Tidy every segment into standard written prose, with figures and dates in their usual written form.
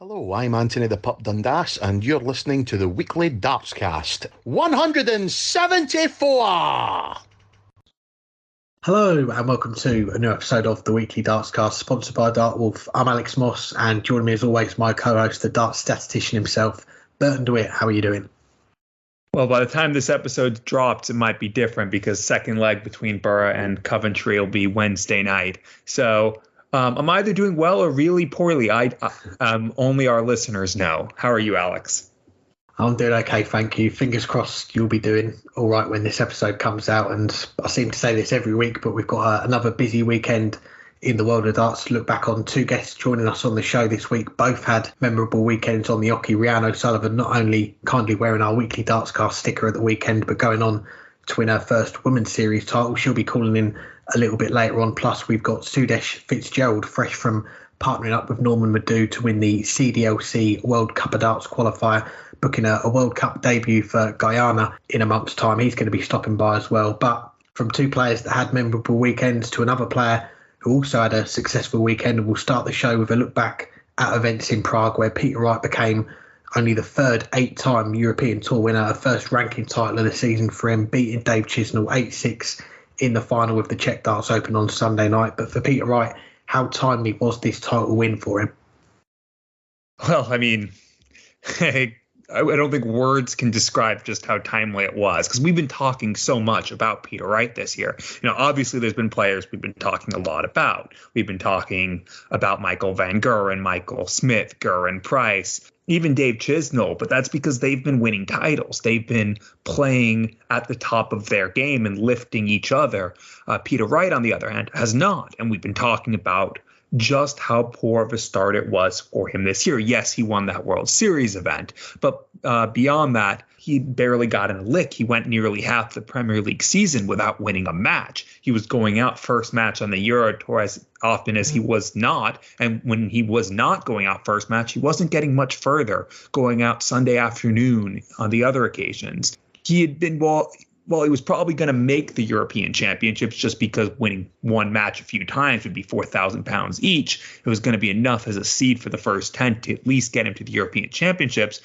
Hello, I'm Anthony the Pup Dundas, and you're listening to the weekly Dartscast 174. Hello and welcome to a new episode of the weekly Dartscast, sponsored by Dartwolf. I'm Alex Moss, and joining me as always, my co-host, the Darts statistician himself, Burton, DeWitt. How are you doing? Well, by the time this episode drops, it might be different because second leg between Borough and Coventry will be Wednesday night. So I'm either doing well or really poorly. Only our listeners know. How are you, Alex? I'm doing okay, thank you. Fingers crossed you'll be doing all right when this episode comes out. And I seem to say this every week, but we've got another busy weekend in the world of darts to look back on. Two guests joining us on the show this week both had memorable weekends on the oche. Rhian O'Sullivan not only kindly wearing our weekly Dartscast sticker at the weekend, but going on to win her first Women's Series title. She'll be calling in a little bit later on. Plus, we've got Sudesh Fitzgerald, fresh from partnering up with Norman Madhoo to win the CDCL World Cup of Darts qualifier, booking a World Cup debut for Guyana in a month's time. He's going to be stopping by as well. But from two players that had memorable weekends to another player who also had a successful weekend, and we'll start the show with a look back at events in Prague, where Peter Wright became only the third 8-time European Tour winner, a first ranking title of the season for him, beating Dave Chisnall 8-6 in the final of the Czech Darts Open on Sunday night. But for Peter Wright, how timely was this title win for him? Well, I mean, I don't think words can describe just how timely it was, because we've been talking so much about Peter Wright this year. Obviously there's been players we've been talking a lot about. We've been talking about Michael van Gerwen, Michael Smith, Gerwen Price, even Dave Chisnall, but that's because they've been winning titles. They've been playing at the top of their game and lifting each other. Peter Wright, on the other hand, has not. And we've been talking about just how poor of a start it was for him this year. Yes, he won that World Series event, but beyond that, he barely got in a lick. He went nearly half the Premier League season without winning a match. He was going out first match on the Euro Tour as often as he was not. And when he was not going out first match, he wasn't getting much further, going out Sunday afternoon on the other occasions. He had been, well, he was probably going to make the European Championships just because winning one match a few times would be £4,000 each. It was going to be enough as a seed for the first 10 to at least get him to the European Championships.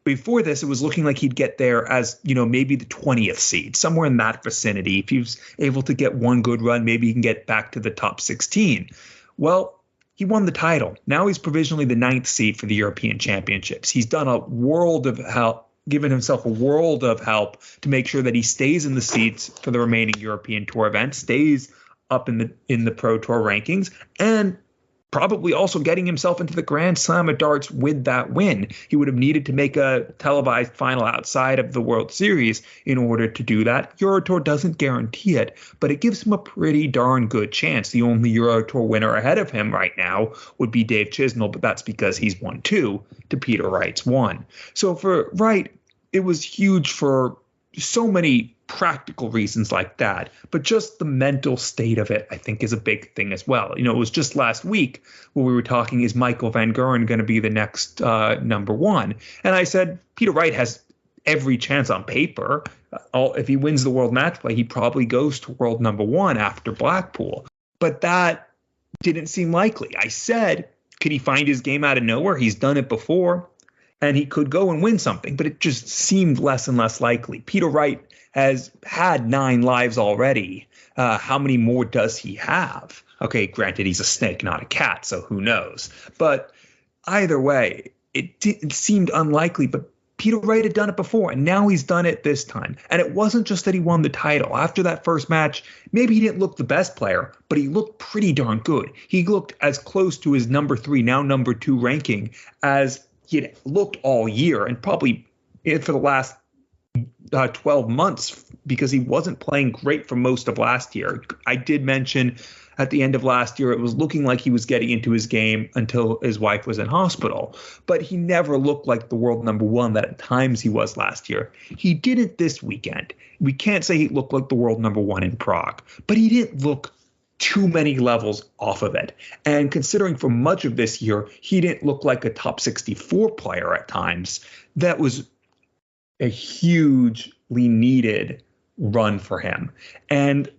Before this, it was looking like he'd get there as, maybe the 20th seed, somewhere in that vicinity. If he was able to get one good run, maybe he can get back to the top 16. Well, he won the title. Now he's provisionally the 9th seed for the European Championships. He's done a world of help, given himself a world of help to make sure that he stays in the seats for the remaining European Tour events, stays up in the Pro Tour rankings, and probably also getting himself into the Grand Slam of darts with that win. He would have needed to make a televised final outside of the World Series in order to do that. Euro Tour doesn't guarantee it, but it gives him a pretty darn good chance. The only Euro Tour winner ahead of him right now would be Dave Chisnall, but that's because he's won 2 to Peter Wright's 1. So for Wright, it was huge for so many practical reasons like that, but just the mental state of it, I think, is a big thing as well. It was just last week where we were talking, is Michael van Gerwen going to be the next number one? And I said, Peter Wright has every chance on paper. If he wins the World Matchplay, he probably goes to world number one after Blackpool. But that didn't seem likely. I said, could he find his game out of nowhere? He's done it before, and he could go and win something, but it just seemed less and less likely. Peter Wright has had 9 lives already. How many more does he have? Okay, granted, he's a snake, not a cat, so who knows? But either way, it seemed unlikely, but Peter Wright had done it before, and now he's done it this time. And it wasn't just that he won the title. After that first match, maybe he didn't look the best player, but he looked pretty darn good. He looked as close to his number 3, now number 2 ranking as he had looked all year, and probably for the last 12 months, because he wasn't playing great for most of last year. I did mention at the end of last year, it was looking like he was getting into his game until his wife was in hospital. But he never looked like the world number 1 that at times he was last year. He didn't this weekend. We can't say he looked like the world number 1 in Prague, but he didn't look too many levels off of it. And considering for much of this year, he didn't look like a top 64 player at times, that was a hugely needed run for him. And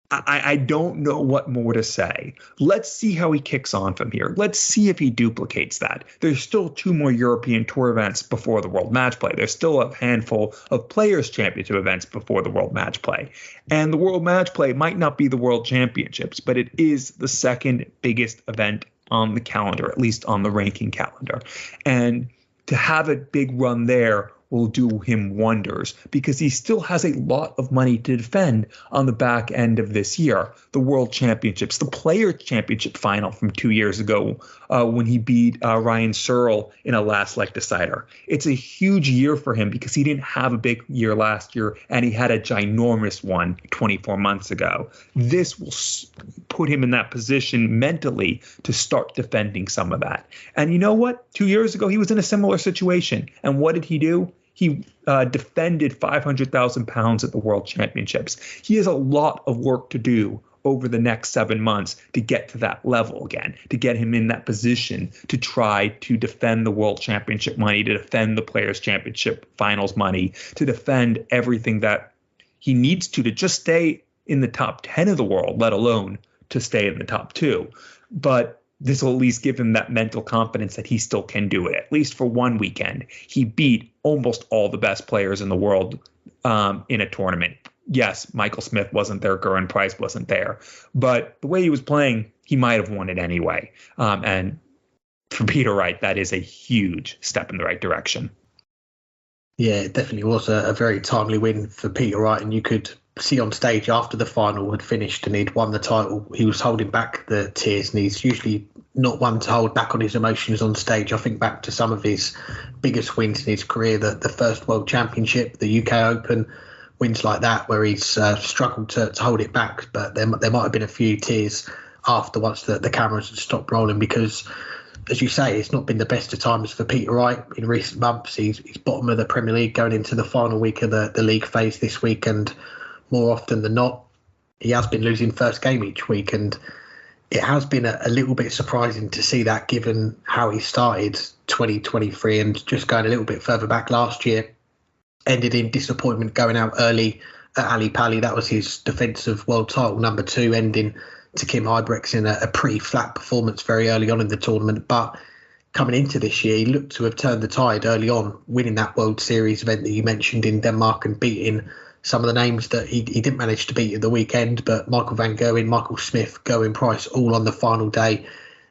I don't know what more to say. Let's see how he kicks on from here. Let's see if he duplicates that. There's still 2 more European Tour events before the World Matchplay. There's still a handful of Players' Championship events before the World Matchplay. And the World Matchplay might not be the World Championships, but it is the second biggest event on the calendar, at least on the ranking calendar. And to have a big run there will do him wonders because he still has a lot of money to defend on the back end of this year. The World Championships, the Players' Championship final from 2 years ago when he beat Ryan Searle in a last leg decider. It's a huge year for him because he didn't have a big year last year and he had a ginormous one 24 months ago. This will put him in that position mentally to start defending some of that. And you know what? 2 years ago, he was in a similar situation. And what did he do? He defended 500,000 pounds at the World Championships. He has a lot of work to do over the next 7 months to get to that level again, to get him in that position to try to defend the World Championship money, to defend the Players' Championship finals money, to defend everything that he needs to just stay in the top 10 of the world, let alone to stay in the top 2. But this will at least give him that mental confidence that he still can do it, at least for one weekend. He beat almost all the best players in the world in a tournament. Yes, Michael Smith wasn't there, Gerwyn Price wasn't there, but the way he was playing, he might have won it anyway. And for Peter Wright, that is a huge step in the right direction. Yeah, it definitely was a very timely win for Peter Wright, and you could see on stage after the final had finished and he'd won the title, he was holding back the tears, and he's usually not one to hold back on his emotions on stage. I think back to some of his biggest wins in his career, the first World Championship, the UK Open, wins like that where he's struggled to hold it back, but there might have been a few tears after once the cameras had stopped rolling because, as you say, it's not been the best of times for Peter Wright in recent months. He's bottom of the Premier League going into the final week of the league phase this week, and more often than not, he has been losing first game each week. And it has been a little bit surprising to see that given how he started 2023 and just going a little bit further back last year, ended in disappointment going out early at Ali Pali. That was his defensive world title number 2, ending to Kim Huybrechts in a pretty flat performance very early on in the tournament. But coming into this year, he looked to have turned the tide early on, winning that World Series event that you mentioned in Denmark and beating some of the names that he didn't manage to beat at the weekend, but Michael van Gerwen, Michael Smith, Gerwyn Price, all on the final day.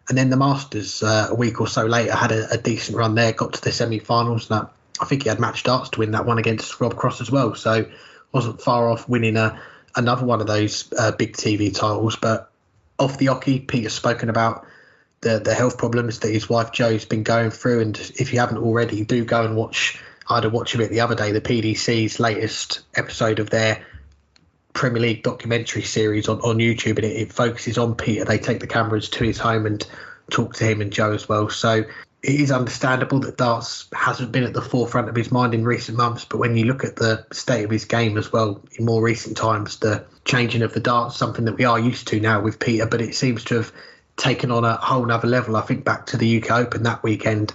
And then the Masters a week or so later had a decent run there, got to the semi-finals. And I think he had match darts to win that one against Rob Cross as well. So wasn't far off winning another one of those big TV titles. But off the oche, Peter's spoken about the health problems that his wife Jo's been going through. And if you haven't already, do go and watch. I had to watch a bit the other day, the PDC's latest episode of their Premier League documentary series on YouTube, and it focuses on Peter. They take the cameras to his home and talk to him and Joe as well. So it is understandable that darts hasn't been at the forefront of his mind in recent months, but when you look at the state of his game as well in more recent times, the changing of the darts, something that we are used to now with Peter, but it seems to have taken on a whole nother level. I think back to the UK Open that weekend,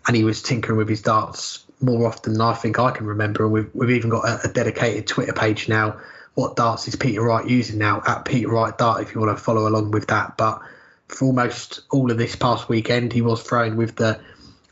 and he was tinkering with his darts more often than I think I can remember. And we've even got a dedicated Twitter page now. What darts is Peter Wright using now? At Peter Wright Dart, if you want to follow along with that. But for almost all of this past weekend, he was throwing with I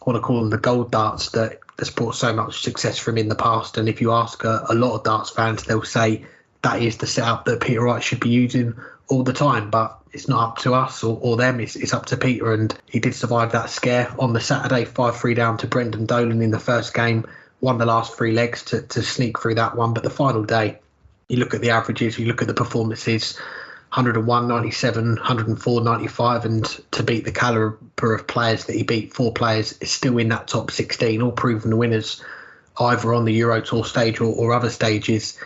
want to call them the gold darts that has brought so much success for him in the past. And if you ask a lot of darts fans, they'll say that is the setup that Peter Wright should be using all the time. But it's not up to us or them. It's up to Peter. And he did survive that scare on the Saturday, 5-3 down to Brendan Dolan in the first game, won the last 3 legs to sneak through that one. But the final day, you look at the averages, you look at the performances, 101, 97, 104, 95, and to beat the calibre of players that he beat, 4 players, is still in that top 16, all proven winners, either on the Euro Tour stage or other stages.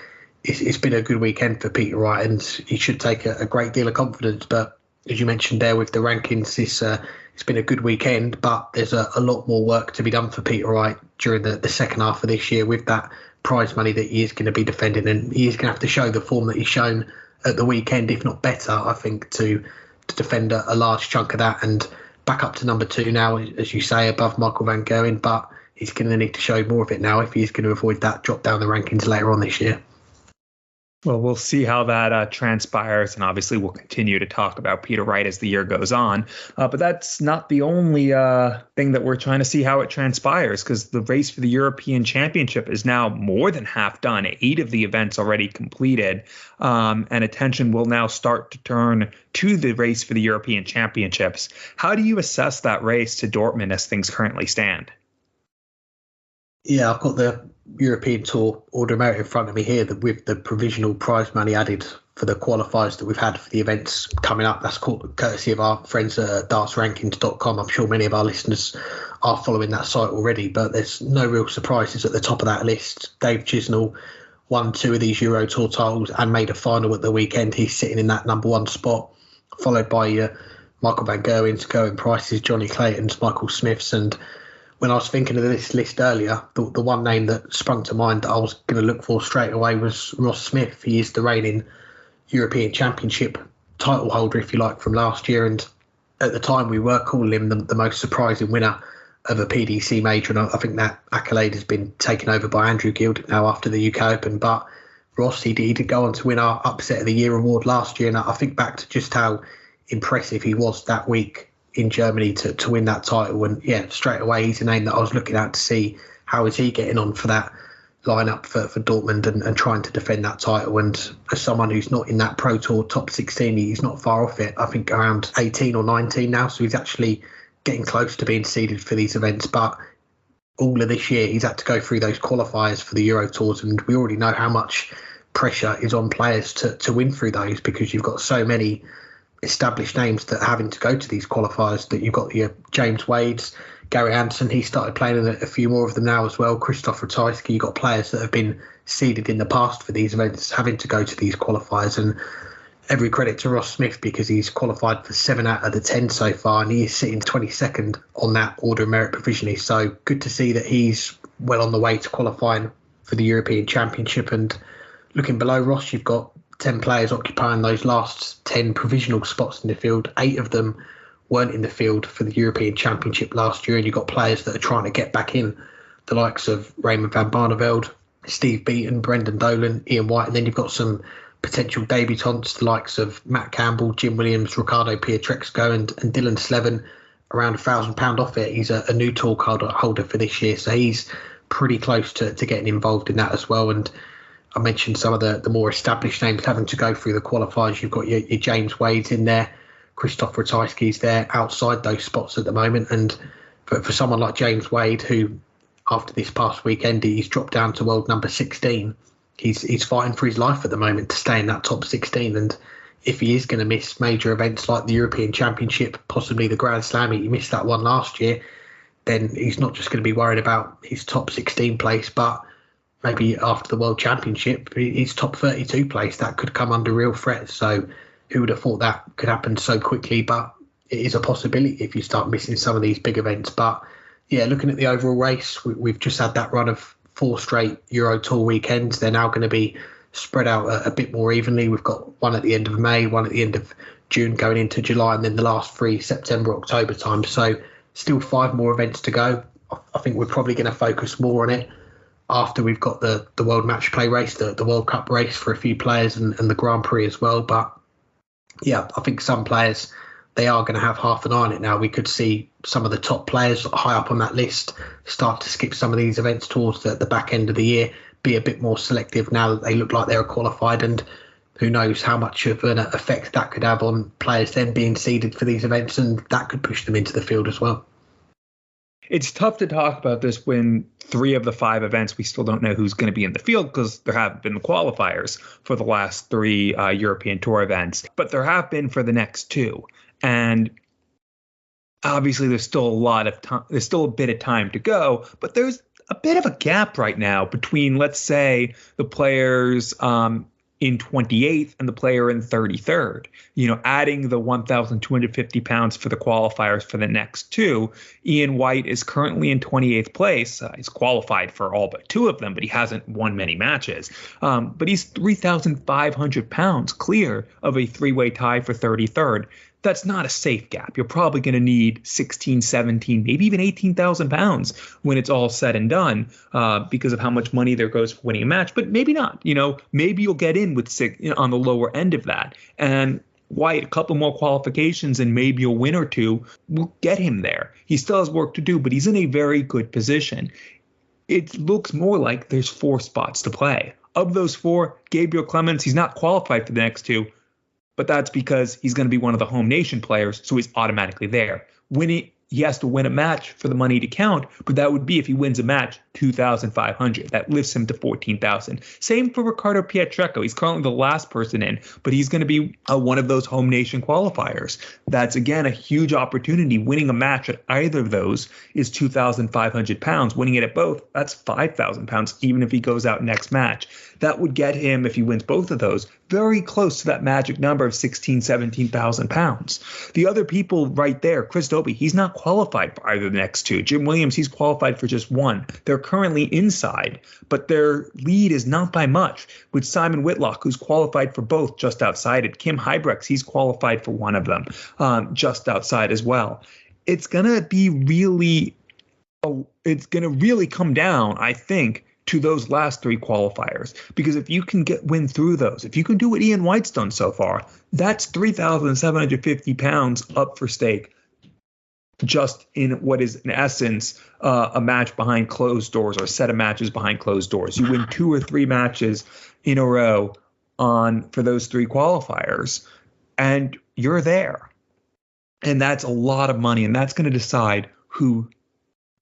It's been a good weekend for Peter Wright, and he should take a great deal of confidence. But as you mentioned there with the rankings, it's been a good weekend, but there's a lot more work to be done for Peter Wright during the second half of this year with that prize money that he is going to be defending, and he is going to have to show the form that he's shown at the weekend, if not better, I think, to defend a large chunk of that and back up to number 2 now, as you say, above Michael van Gerwen. But he's going to need to show more of it now if he's going to avoid that drop down the rankings later on this year. Well, we'll see how that transpires, and obviously we'll continue to talk about Peter Wright as the year goes on. But that's not the only thing that we're trying to see how it transpires, because the race for the European Championship is now more than half done. 8 of the events already completed, and attention will now start to turn to the race for the European Championships. How do you assess that race to Dortmund as things currently stand? Yeah, I've got the European Tour Order of Merit in front of me here, that with the provisional prize money added for the qualifiers that we've had for the events coming up. That's courtesy of our friends at Dartsrankings.com. I'm sure many of our listeners are following that site already, but there's no real surprises at the top of that list. Dave Chisnall won 2 of these Euro Tour titles and made a final at the weekend. He's sitting in that number 1 spot, followed by Michael Van Gerwen's, Gerwin Price's, Johnny Clayton's, Michael Smith's. And when I was thinking of this list earlier, the one name that sprung to mind that I was going to look for straight away was Ross Smith. He is the reigning European Championship title holder, if you like, from last year. And at the time, we were calling him the most surprising winner of a PDC major. And I think that accolade has been taken over by Andrew Gildick now after the UK Open. But Ross, he did go on to win our Upset of the Year award last year. And I think back to just how impressive he was that week in Germany to win that title. And yeah, straight away, he's a name that I was looking at to see how is he getting on for that lineup for Dortmund and trying to defend that title. And as someone who's not in that Pro Tour top 16, he's not far off it. I think around 18 or 19 now. So he's actually getting close to being seeded for these events. But all of this year, he's had to go through those qualifiers for the Euro Tours. And we already know how much pressure is on players to win through those, because you've got so many established names that are having to go to these qualifiers, that you've got your James Wade's, Gary Anderson, he started playing in a few more of them now as well. Christoph Ratajski, you've got players that have been seeded in the past for these events having to go to these qualifiers. And every credit to Ross Smith, because he's qualified for 7 out of the 10 so far, and he is sitting 22nd on that Order of Merit provisionally. So good to see that he's well on the way to qualifying for the European Championship. And looking below Ross, you've got 10 players occupying those last 10 provisional spots in the field. 8 of them weren't in the field for the European Championship last year, and you've got players that are trying to get back in, the likes of Raymond van Barneveld, Steve Beaton, Brendan Dolan, Ian White, and then you've got some potential debutants, the likes of Matt Campbell, Jim Williams, Ricardo Pietrexco and Dylan Slevin, around £1,000 off it. He's a new tour card holder for this year, so he's pretty close to getting involved in that as well. And I mentioned some of the more established names having to go through the qualifiers. You've got your James Wade's in there, Christoph Ratajski's there outside those spots at the moment. And for someone like James Wade, who after this past weekend, he's dropped down to world number 16, he's fighting for his life at the moment to stay in that top 16. And if he is going to miss major events like the European Championship, possibly the Grand Slam, he missed that one last year, then he's not just going to be worried about his top 16 place, but maybe after the World Championship, his top 32 place, that could come under real threat. So who would have thought that could happen so quickly? But it is a possibility if you start missing some of these big events. But yeah, looking at the overall race, we've just had that run of 4 straight Euro Tour weekends. They're now going to be spread out a bit more evenly. We've got one at the end of May, one at the end of June going into July, and then the last 3 September, October time. So still 5 more events to go. I think we're probably going to focus more on it after we've got the World Matchplay race, the World Cup race for a few players, and the Grand Prix as well. But yeah, I think some players, they are going to have half an eye on it now. We could see some of the top players high up on that list start to skip some of these events towards the back end of the year, be a bit more selective now that they look like they're qualified. And who knows how much of an effect that could have on players then being seeded for these events, and that could push them into the field as well. It's tough to talk about this when 3 of the 5 events we still don't know who's going to be in the field, because there haven't been the qualifiers for the last 3 European Tour events, but there have been for the next 2. And obviously there's still a lot of time, there's still a bit of time to go, but there's a bit of a gap right now between, let's say, the players in 28th and the player in 33rd. You know, adding the 1,250 pounds for the qualifiers for the next 2. Ian White is currently in 28th place. He's qualified for all but 2 of them, but he hasn't won many matches. But he's 3,500 pounds clear of a 3-way tie for 33rd. that's not a safe gap. You're probably going to need 16, 17, maybe even 18,000 pounds when it's all said and done, because of how much money there goes for winning a match. But maybe not. Maybe you'll get in with on the lower end of that. And Wright, a couple more qualifications and maybe a win or two will get him there. He still has work to do, but he's in a very good position. It looks more like there's 4 spots to play. Of those 4, Gabriel Clemens, he's not qualified for the next 2, but that's because he's going to be one of the home nation players, so he's automatically there. He has to win a match for the money to count, but that would be, if he wins a match, 2,500. That lifts him to 14,000. Same for Ricardo Pietreko. He's currently the last person in, but he's going to be one of those home nation qualifiers. That's, again, a huge opportunity. Winning a match at either of those is 2,500 pounds. Winning it at both, that's 5,000 pounds, even if he goes out next match. That would get him, if he wins both of those, very close to that magic number of 16,000, 17,000 pounds. The other people right there, Chris Dobie, he's not qualified for either of the next 2. Jim Williams, he's qualified for just 1. They're currently inside, but their lead is not by much, with Simon Whitlock, who's qualified for both, just outside it. Kim Hybrex, he's qualified for one of them, just outside as well. It's going to be really come down, I think, to those last 3 qualifiers, because if you can win through those, if you can do what Ian White's done so far, that's 3,750 pounds up for stake, just in what is in essence a match behind closed doors, or a set of matches behind closed doors. You win 2 or 3 matches in a row for those 3 qualifiers, and you're there. And that's a lot of money, and that's going to decide who.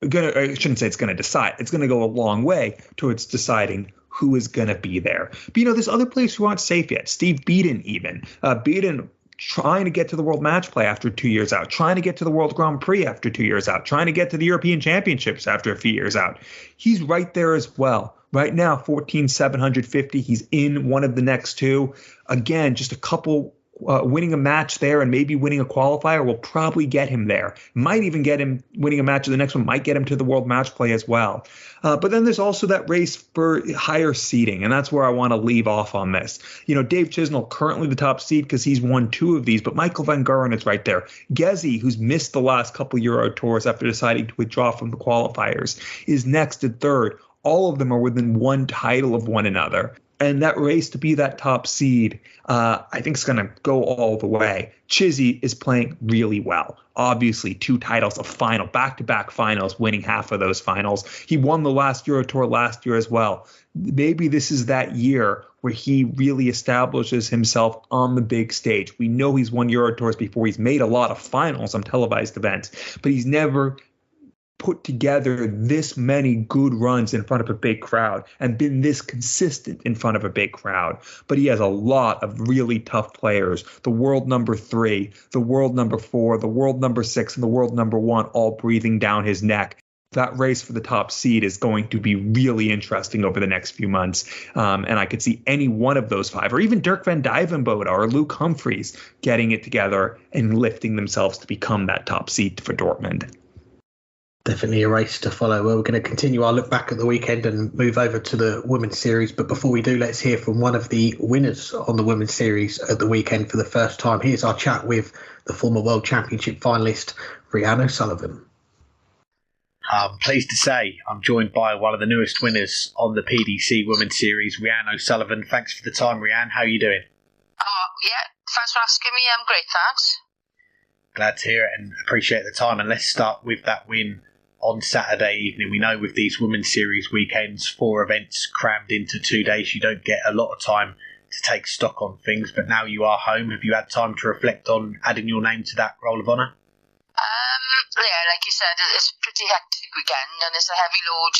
I shouldn't say it's going to decide. It's going to go a long way towards deciding who is going to be there. But, there's other players who aren't safe yet. Steve Beaton, even. Beaton trying to get to the World Matchplay after 2 years out, trying to get to the World Grand Prix after 2 years out, trying to get to the European Championships after a few years out. He's right there as well. Right now, 14,750. He's in one of the next 2. Again, just a couple. Winning a match there and maybe winning a qualifier will probably get him there. Might even get him winning a match of the next one, might get him to the World Matchplay as well. But then there's also that race for higher seeding, and that's where I want to leave off on this. Dave Chisnell, currently the top seed because he's won 2 of these, but Michael Van Guren is right there. Gezi, who's missed the last couple Euro tours after deciding to withdraw from the qualifiers, is next at 3rd. All of them are within 1 title of one another. And that race to be that top seed, I think is going to go all the way. Chizzy is playing really well. Obviously, 2 titles, a final, back-to-back finals, winning half of those finals. He won the last Euro Tour last year as well. Maybe this is that year where he really establishes himself on the big stage. We know he's won Euro Tours before. He's made a lot of finals on televised events, but he's never put together this many good runs in front of a big crowd and been this consistent in front of a big crowd. But he has a lot of really tough players. The world number 3, the world number 4, the world number 6, and the world number 1 all breathing down his neck. That race for the top seed is going to be really interesting over the next few months. And I could see any one of those 5, or even Dirk van Dijvenbode or Luke Humphries, getting it together and lifting themselves to become that top seed for Dortmund. Definitely a race to follow. Well, we're going to continue our look back at the weekend and move over to the Women's Series. But before we do, let's hear from one of the winners on the Women's Series at the weekend for the first time. Here's our chat with the former World Championship finalist, Rhian O'Sullivan. I'm pleased to say I'm joined by one of the newest winners on the PDC Women's Series, Rhian O'Sullivan. Thanks for the time, Rhian. How are you doing? Yeah, thanks for asking me. I'm great, thanks. Glad to hear it and appreciate the time. And let's start with that win on Saturday evening. We know with these Women's Series weekends, 4 events crammed into 2 days, you don't get a lot of time to take stock on things, but now you are home. Have you had time to reflect on adding your name to that Roll of Honour? Yeah, like you said, it's a pretty hectic weekend and it's a heavy load,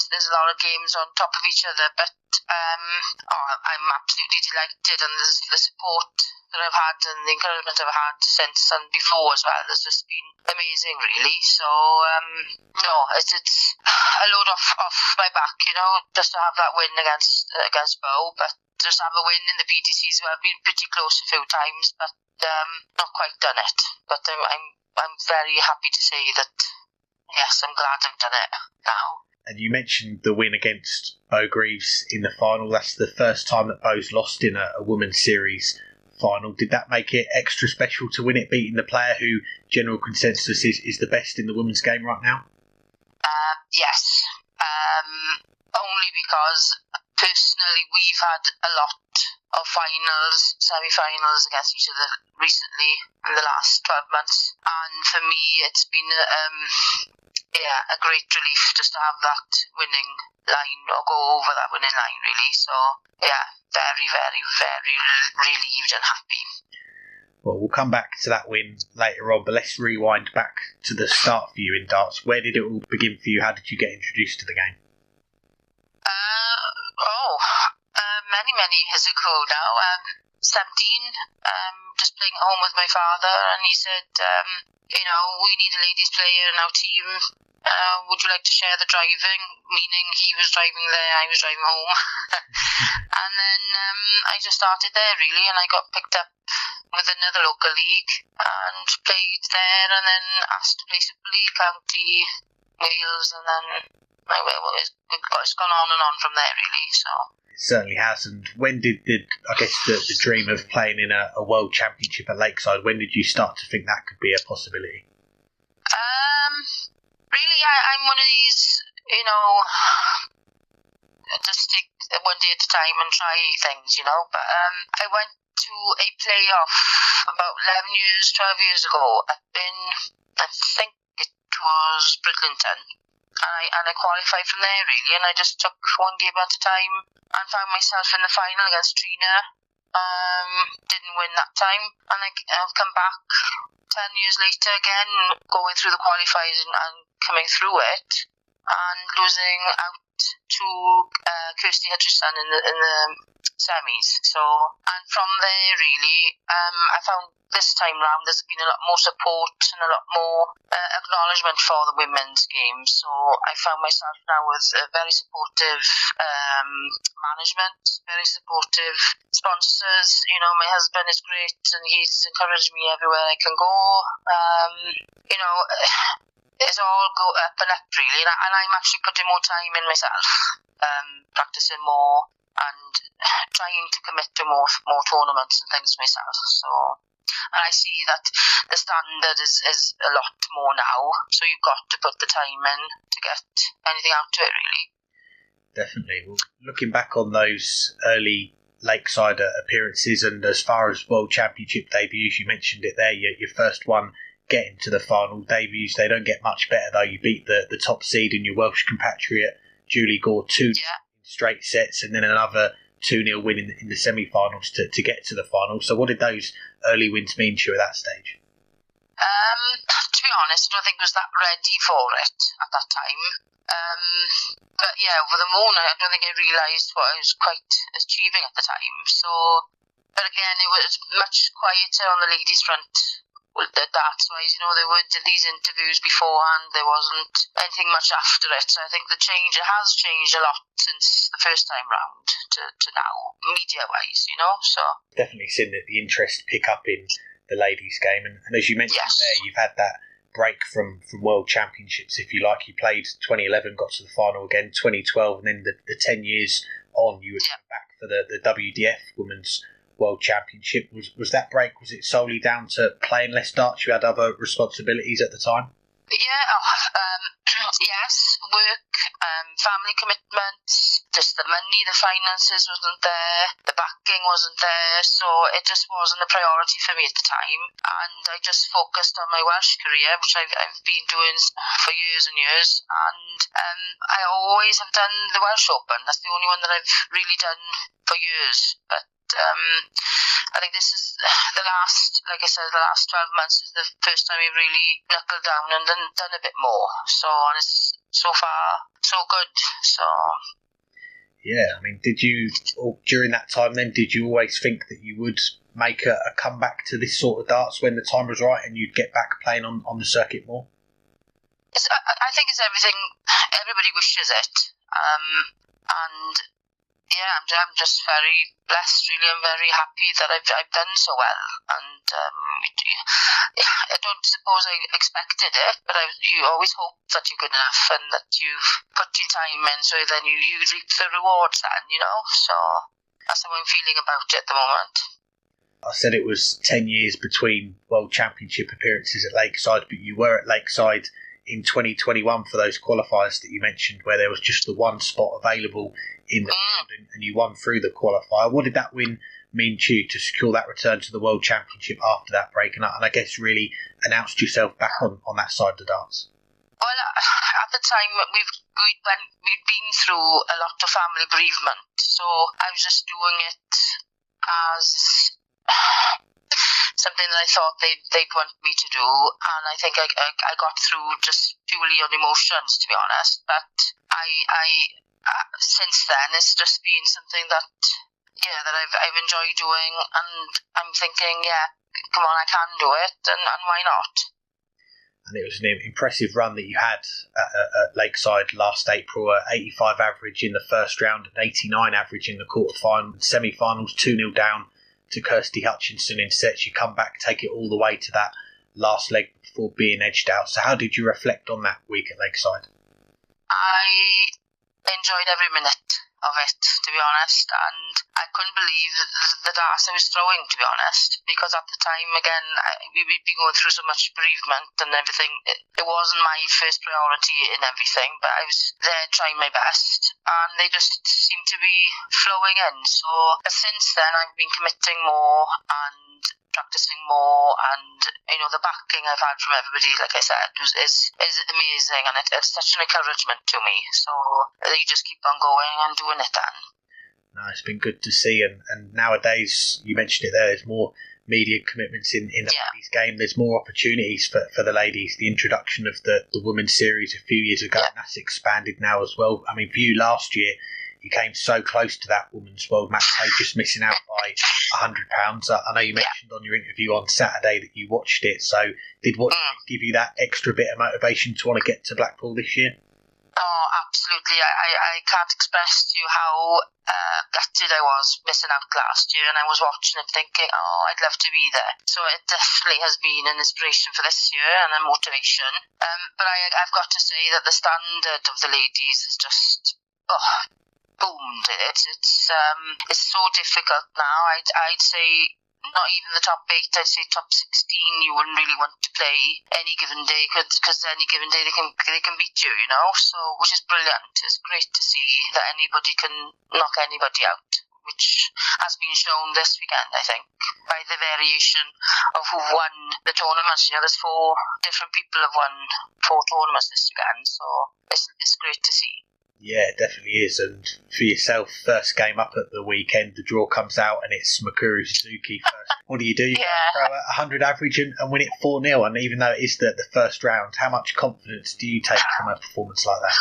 there's a lot of games on top of each other, but I'm absolutely delighted, and the support that I've had and the encouragement I've had since and before as well has just been amazing, really. So it's a load off my back, just to have that win against Bow, but just have a win in the PDCs. Well, I've been pretty close a few times, but not quite done it. But I'm very happy to say that yes, I'm glad I've done it now. And you mentioned the win against Beau Greaves in the final. That's the first time that Beau's lost in a women's series final. Did that make it extra special to win it, beating the player who general consensus is the best in the women's game right now? Yes. Only because personally we've had a lot of finals, semi-finals against each other recently in the last 12 months, and for me it's been a great relief just to have that winning line, or go over that winning line really. So yeah, very, very, very relieved and happy. Well, we'll come back to that win later on, but let's rewind back to the start for you in darts. Where did it all begin for you? How did you get introduced to the game? Many years ago now. 17, just playing at home with my father, and he said, we need a ladies player in our team. Would you like to share the driving? Meaning he was driving there, I was driving home. And then I just started there really, and I got picked up with another local league and played there, and then asked to play Super League, County, Wales, and then it's gone on and on from there really. So it certainly has. And when did the dream of playing in a World Championship at Lakeside, when did you start to think that could be a possibility? Really, I'm one of these, just take one day at a time and try things, But I went to a playoff about 11 years, 12 years ago up in, I think it was Bridlington. And I qualified from there really, and I just took one game at a time and found myself in the final against Trina. Didn't win that time, and I've come back 10 years later again, going through the qualifiers and coming through it, and losing out to Kirsty Hutchison in the semis. So, and from there really, I found this time round there's been a lot more support and a lot more acknowledgement for the women's game. So I found myself now with a very supportive management, very supportive sponsors. My husband is great and he's encouraged me everywhere I can go. It's all go up and up really, and I'm actually putting more time in myself, practicing more and trying to commit to more tournaments and things myself. So, and I see that the standard is a lot more now, so you've got to put the time in to get anything out of it really. Definitely. Well, looking back on those early Lakeside appearances, and as far as World Championship debuts, you mentioned it there, your first one getting to the final. Debuts, they don't get much better though. You beat the top seed in your Welsh compatriot Julie Gore 2 straight sets, and then another 2-0 win in the semi-finals to get to the final. So what did those early wins mean to you at that stage? To be honest, I don't think I was that ready for it at that time. But yeah, over the moon, I don't think I realised what I was quite achieving at the time. So, but again, it was much quieter on the ladies' front. That's why, there weren't these interviews beforehand. There wasn't anything much after it. So I think it has changed a lot since the first time round to now, media-wise, So definitely seen the interest pick up in the ladies' game. And as you mentioned there, you've had that break from World Championships, if you like. You played 2011, got to the final again, 2012, and then the 10 years on, you were back for the WDF Women's World Championship. Was that break, was it solely down to playing less darts? You had other responsibilities at the time? Yes, work, family commitments, just the money, the finances wasn't there, the backing wasn't there, so it just wasn't a priority for me at the time, and I just focused on my Welsh career, which I've been doing for years and years, and I always have done the Welsh Open. That's the only one that I've really done for years, but I think this is the last 12 months is the first time I've really knuckled down and done a bit more. So, and it's so far so good. So yeah, I mean, during that time then, did you always think that you would make a comeback to this sort of darts when the time was right and you'd get back playing on the circuit more? I think it's everything everybody wishes it, and yeah, I'm just very blessed, really. I'm very happy that I've done so well, and I don't suppose I expected it, but you always hope that you're good enough and that you've put your time in, so then you reap the rewards then, So that's how I'm feeling about it at the moment. I said it was 10 years between World Championship appearances at Lakeside, but you were at Lakeside in 2021 for those qualifiers that you mentioned, where there was just the one spot available in the field, and you won through the qualifier. What did that win mean to you to secure that return to the World Championship after that break, and I guess really announced yourself back on that side of the darts? Well, at the time, we'd been through a lot of family bereavement, so I was just doing it as something that I thought they'd want me to do, and I think I got through just purely on emotions, to be honest. But I since then, it's just been something that I've enjoyed doing, and I'm thinking, come on, I can do it, and why not? And it was an impressive run that you had at Lakeside last April. 85 average in the first round, and 89 average in the quarterfinal, semi-finals, 2-0 down to Kirsty Hutchinson in sets. You come back, take it all the way to that last leg before being edged out. So how did you reflect on that week at Lakeside? I enjoyed every minute of it, to be honest, and I couldn't believe the darts I was throwing, to be honest, because at the time, again, we'd be going through so much bereavement and everything. It wasn't my first priority in everything, but I was there trying my best, and they just seemed to be flowing in. So since then, I've been committing more and practicing more, and the backing I've had from everybody, like I said, is amazing, and it's such an encouragement to me. So you just keep on going and doing it then. No, it's been good to see, and nowadays, you mentioned it there, there's more media commitments in the ladies' game. There's more opportunities for the ladies. The introduction of the women's series a few years ago, and that's expanded now as well. I mean, for you last year, you came so close to that women's world match play, just missing out by £100. I know you mentioned on your interview on Saturday that you watched it, so did watching it give you that extra bit of motivation to want to get to Blackpool this year? Oh, absolutely. I can't express to you how gutted I was missing out last year, and I was watching it thinking, I'd love to be there. So it definitely has been an inspiration for this year and a motivation. But I've got to say that the standard of the ladies is just boomed. It's so difficult now. I'd say not even the top 8, I'd say top 16 you wouldn't really want to play any given day, because any given day they can beat you, so which is brilliant. It's great to see that anybody can knock anybody out, which has been shown this weekend, I think, by the variation of who won the tournaments. There's 4 different people have won 4 tournaments this weekend, so it's great to see. Yeah, it definitely is. And for yourself, first game up at the weekend, the draw comes out and it's Makuru Suzuki first. What do? You go throw a 100 average and win it 4-0. And even though it is the first round, how much confidence do you take from a performance like that?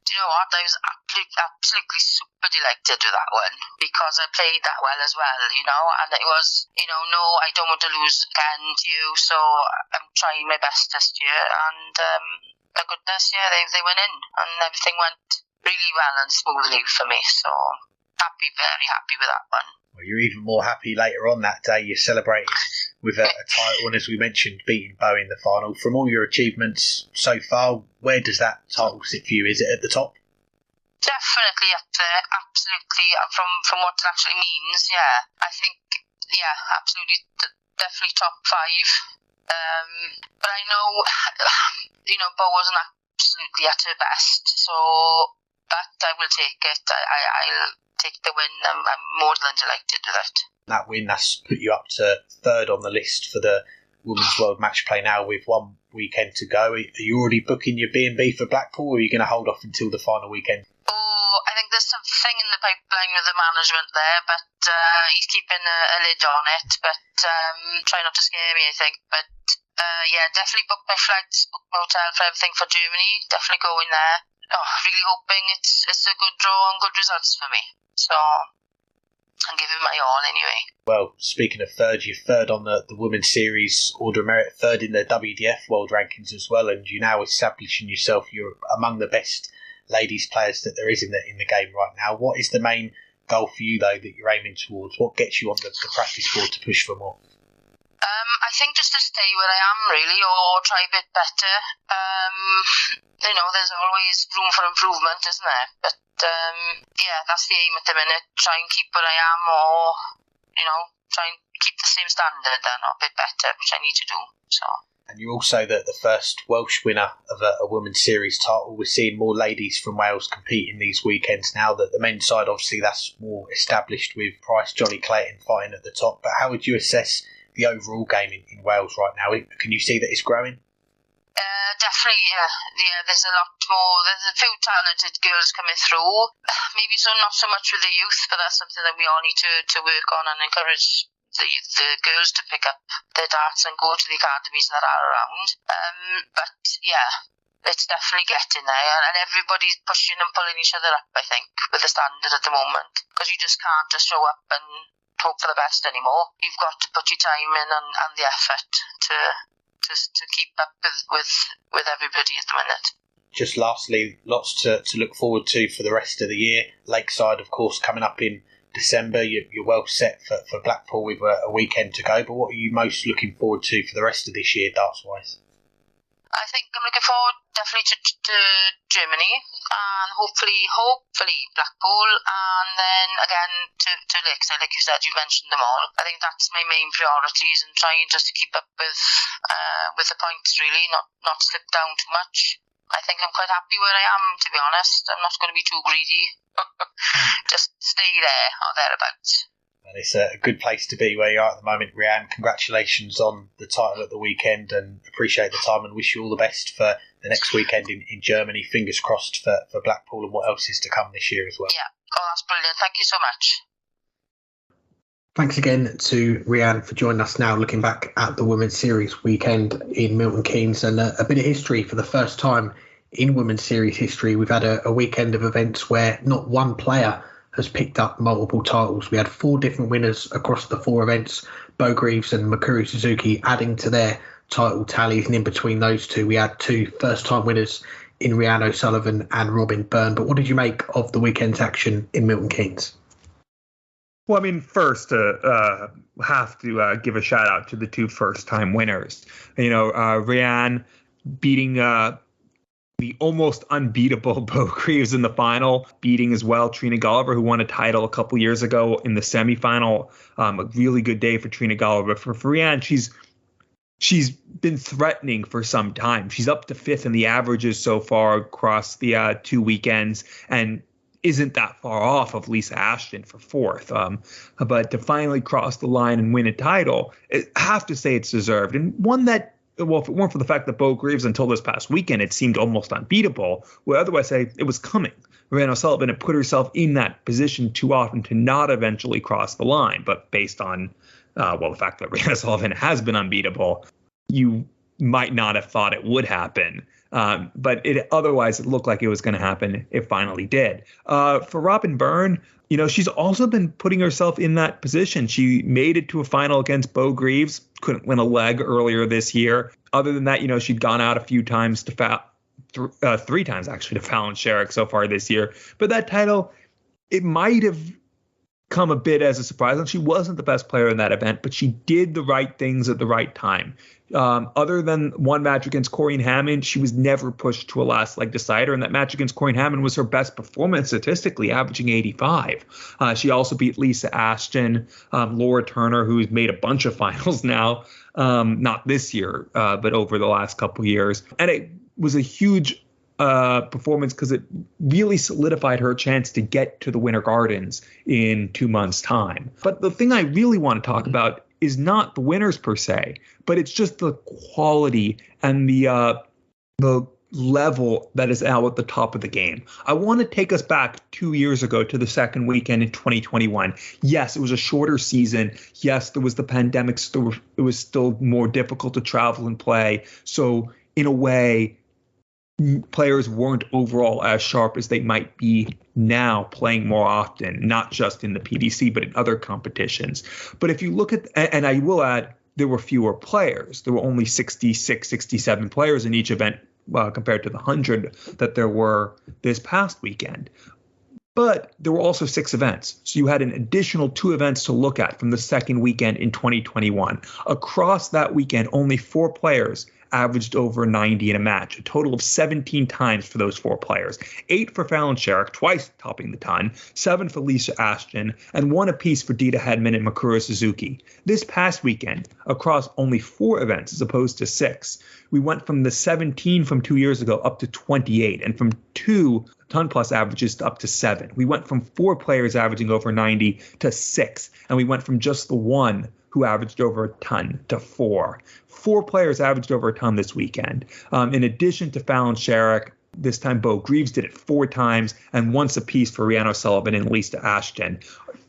Do you know what? I was absolutely super delighted with that one, because I played that well as well, and it was, no, I don't want to lose again to you, so I'm trying my best this year, and thank goodness, they went in, and everything went really well and smoothly for me, so very happy with that one. Well, you're even more happy later on that day. You're celebrating with a title, and as we mentioned, beating Bo in the final. From all your achievements so far, where does that title sit for you? Is it at the top? Definitely up there, absolutely. From what it actually means, I think, absolutely, definitely top 5. But I know, Bo wasn't absolutely at her best, so. But I will take it. I'll take the win. I'm more than delighted with it. That win, that's put you up to 3rd on the list for the Women's World Matchplay now, with 1 weekend to go. Are you already booking your B&B for Blackpool, or are you going to hold off until the final weekend? Oh, I think there's something in the pipeline with the management there, but he's keeping a lid on it. But try not to scare me, I think. But definitely book my flights, book my hotel for everything for Germany. Definitely going there. Really hoping it's a good draw and good results for me. So I'm giving my all anyway. Well, speaking of 3rd, you're 3rd on the Women's Series Order of Merit, 3rd in the WDF World Rankings as well, and you're now establishing yourself. You're among the best ladies players that there is in the game right now. What is the main goal for you, though, that you're aiming towards? What gets you on the practice board to push for more? I think just to stay where I am, really, or try a bit better. There's always room for improvement, isn't there? But that's the aim at the minute. Try and keep where I am, or try and keep the same standard then, or a bit better, which I need to do. So. And you're also the first Welsh winner of a women's series title. We're seeing more ladies from Wales compete in these weekends now. That the men's side, obviously, that's more established with Price, Johnny Clayton fighting at the top. But how would you assess the overall game in Wales right now? Can you see that it's growing? Definitely, yeah. There's a lot more. There's a few talented girls coming through. Maybe not so much with the youth, but that's something that we all need to work on and encourage the girls to pick up their darts and go to the academies that are around. But yeah, it's definitely getting there, and everybody's pushing and pulling each other up, I think, with the standard at the moment, because you just can't just show up and hope for the best anymore. You've got to put your time in and the effort to keep up with everybody at the minute. Just lastly, lots to look forward to for the rest of the year. Lakeside, of course, coming up in December. You're well set for Blackpool with a weekend to go, but what are you most looking forward to for the rest of this year, darts-wise? I think I'm looking forward definitely to Germany, and hopefully Blackpool, and then again to Lakeside. Like you said, you mentioned them all. I think that's my main priorities, and trying just to keep up with the points, really, not slip down too much. I think I'm quite happy where I am, to be honest. I'm not going to be too greedy. Just stay there or thereabouts. And it's a good place to be where you are at the moment, Rhian. Congratulations on the title at the weekend, and appreciate the time, and wish you all the best for the next weekend in Germany. Fingers crossed for Blackpool and what else is to come this year as well. Yeah, that's brilliant. Thank you so much. Thanks again to Rhian for joining us now, looking back at the Women's Series weekend in Milton Keynes, and a bit of history for the first time in Women's Series history. We've had a weekend of events where not one player has picked up multiple titles. We had 4 different winners across the 4 events, Bo Greaves and Mikuru Suzuki adding to their title tallies, and in between those two we had 2 first-time winners in Rhian O'Sullivan and Robin Byrne. But what did you make of the weekend's action in Milton Keynes? Well, I mean, first, have to give a shout out to the 2 first-time winners. Rhian beating the almost unbeatable Bo Greaves in the final, beating as well Trina Gulliver, who won a title a couple years ago in the semifinal. A really good day for Trina Gulliver. For Rhian, she's been threatening for some time. She's up to 5th in the averages so far across the 2 weekends, and isn't that far off of Lisa Ashton for 4th. But to finally cross the line and win a title, I have to say it's deserved, and one that, well, if it weren't for the fact that Bo Greaves until this past weekend, it seemed almost unbeatable, would otherwise say it was coming. Rhian O'Sullivan had put herself in that position too often to not eventually cross the line. But based on, the fact that Rhian O'Sullivan has been unbeatable, you might not have thought it would happen. But otherwise it looked like it was going to happen. It finally did. For Robin Byrne, she's also been putting herself in that position. She made it to a final against Bo Greaves, couldn't win a leg earlier this year. Other than that, she'd gone out a few times to 3 times actually to Fallon Sherrick so far this year. But that title, it might have come a bit as a surprise. And she wasn't the best player in that event, but she did the right things at the right time. Other than one match against Corinne Hammond, she was never pushed to a last leg decider, and that match against Corinne Hammond was her best performance statistically, averaging 85. She also beat Lisa Ashton, Laura Turner, who's made a bunch of finals now, not this year, but over the last couple of years. And it was a huge performance because it really solidified her chance to get to the Winter Gardens in 2 months' time. But the thing I really want to talk about is not the winners per se, but it's just the quality and the level that is now at the top of the game. I want to take us back 2 years ago to the second weekend in 2021. Yes, it was a shorter season. Yes, there was the pandemic. It was still more difficult to travel and play. So in a way, players weren't overall as sharp as they might be now, playing more often, not just in the PDC, but in other competitions. But if you look at, and I will add, there were fewer players. There were only 66, 67 players in each event compared to the 100 that there were this past weekend. But there were also 6 events. So you had an additional 2 events to look at from the second weekend in 2021. Across that weekend, only 4 players averaged over 90 in a match, a total of 17 times for those 4 players. 8 for Fallon Sherrock, twice topping the ton, 7 for Lisa Ashton, and 1 apiece for Dita Hedman and Mikuru Suzuki. This past weekend, across only 4 events as opposed to 6, we went from the 17 from 2 years ago up to 28, and from 2 ton plus averages up to 7. We went from 4 players averaging over 90 to 6, and we went from just the 1 who averaged over a ton to 4. 4 players averaged over a ton this weekend. In addition to Fallon Sherrock, this time Bo Greaves did it 4 times, and once apiece for Rhian O'Sullivan and Lisa Ashton.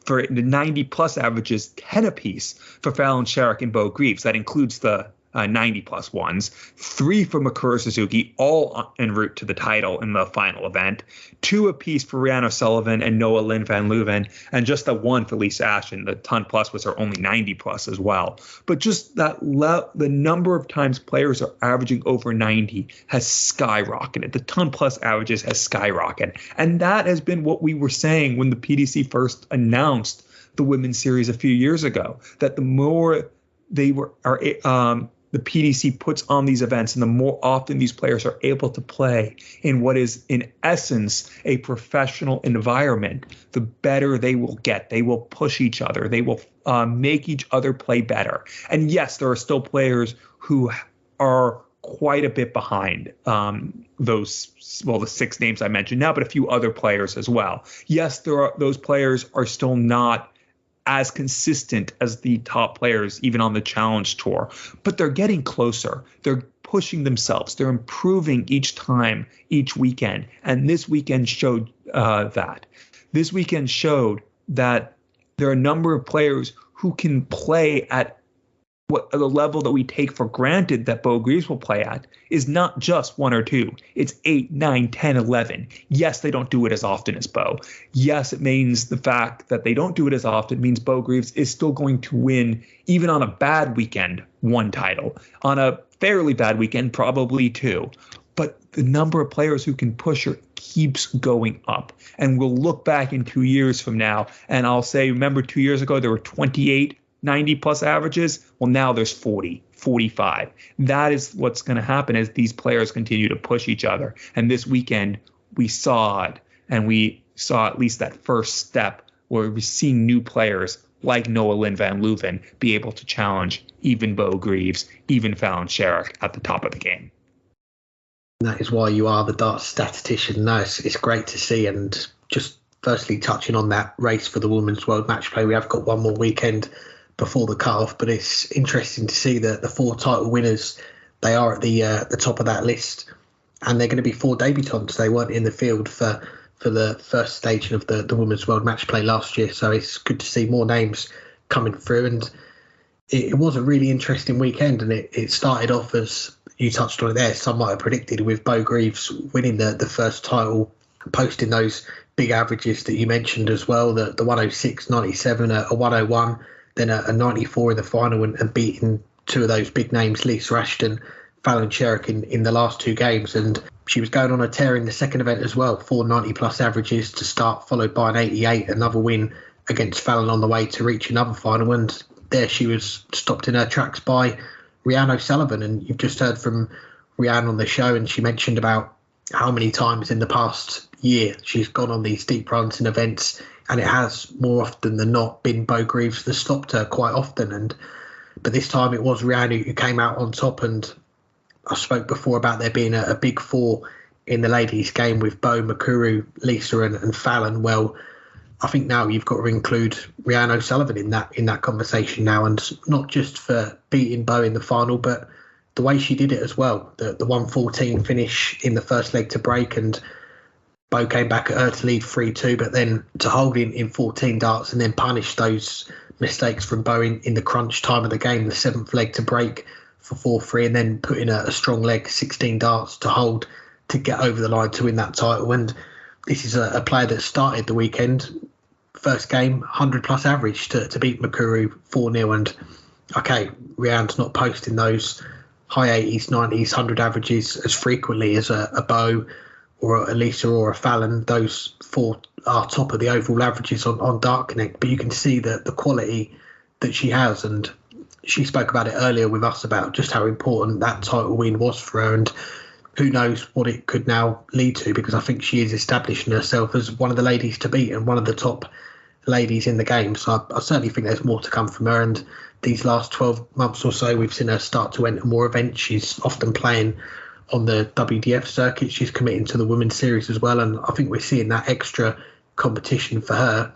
For the 90-plus averages, 10 apiece for Fallon Sherrock and Bo Greaves. That includes the 90-plus ones. 3 for Mikuru Suzuki, all en route to the title in the final event. 2 apiece for Rhian O'Sullivan and Noah Lynn van Leuven, and just the 1 for Lisa Ashton. The ton-plus was her only 90-plus as well. But just that the number of times players are averaging over 90 has skyrocketed. The ton-plus averages has skyrocketed. And that has been what we were saying when the PDC first announced the women's series a few years ago, that the more the PDC puts on these events and the more often these players are able to play in what is in essence a professional environment, the better they will get. They will push each other. They will make each other play better. And yes, there are still players who are quite a bit behind the 6 names I mentioned now, but a few other players as well. Yes, those players are still not as consistent as the top players, even on the Challenge Tour. But they're getting closer. They're pushing themselves. They're improving each time, each weekend. And this weekend showed that. This weekend showed that there are a number of players who can play at the level that we take for granted that Bo Greaves will play at is not just 1 or 2. It's 8, 9, 10, 11. Yes, they don't do it as often as Bo. Yes, it means the fact that they don't do it as often means Bo Greaves is still going to win, even on a bad weekend, 1 title. On a fairly bad weekend, probably 2. But the number of players who can push her keeps going up. And we'll look back in 2 years from now, and I'll say, remember 2 years ago, there were 28 90-plus averages? Well, now there's 40, 45. That is what's going to happen as these players continue to push each other. And this weekend, we saw it, and we saw at least that first step where we're seeing new players like Noah Lynn van Leuven be able to challenge even Bo Greaves, even Fallon Sherrock at the top of the game. That is why you are the darts statistician. No, it's great to see. And just firstly, touching on that race for the Women's World Matchplay, we have got one more weekend before the cut-off, but it's interesting to see that the 4 title winners, they are at the top of that list, and they're going to be 4 debutants. They weren't in the field for the first stage of the Women's World Matchplay last year, so it's good to see more names coming through. And it was a really interesting weekend, and it started off, as you touched on it there, some might have predicted, with Bo Greaves winning the first title, posting those big averages that you mentioned as well, the 106, 97, a 101, then a 94 in the final, and beating 2 of those big names, Lisa Ashton, Fallon Sherrock in the last 2 games. And she was going on a tear in the second event as well, 4 90-plus averages to start, followed by an 88, another win against Fallon on the way to reach another final. And there she was stopped in her tracks by Rhian O'Sullivan. And you've just heard from Rhian on the show, and she mentioned about how many times in the past year she's gone on these deep runs in events, and it has more often than not been Bo Greaves that stopped her quite often. But this time it was Rhian who came out on top. And I spoke before about there being a big 4 in the ladies' game with Bo, Mikuru, Lisa and Fallon. Well, I think now you've got to include Rhian O'Sullivan in that conversation now, and not just for beating Bo in the final, but the way she did it as well. The 114 finish in the first leg to break, and Bo came back at her to lead 3-2, but then to hold in 14 darts and then punish those mistakes from Bo in the crunch time of the game, the 7th leg to break for 4-3, and then put in a strong leg, 16 darts to hold to get over the line to win that title. And this is a player that started the weekend, first game, 100-plus average to beat Mikuru 4-0. And, okay, Rhian's not posting those high 80s, 90s, 100 averages as frequently as a Bo or a Lisa or a Fallon. Those 4 are top of the overall averages on Dart Connect, but you can see the quality that she has. And she spoke about it earlier with us about just how important that title win was for her, and who knows what it could now lead to, because I think she is establishing herself as one of the ladies to beat and one of the top ladies in the game. So I certainly think there's more to come from her, and these last 12 months or so we've seen her start to enter more events. She's often playing on the WDF circuit. She's committing to the women's series as well, and I think we're seeing that extra competition for her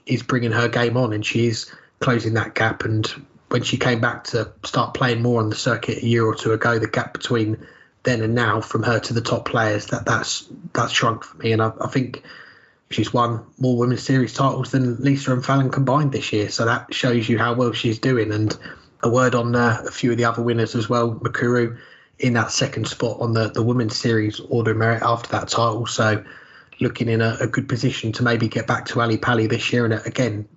is bringing her game on, and she is closing that gap. And when she came back to start playing more on the circuit a year or two ago, the gap between then and now from her to the top players, that's shrunk for me. And I think she's won more women's series titles than Lisa and Fallon combined this year, so that shows you how well she's doing. And a word on a few of the other winners as well. Makuru in that second spot on the women's series order of merit after that title, so looking in a good position to maybe get back to Ali Pali this year. And again,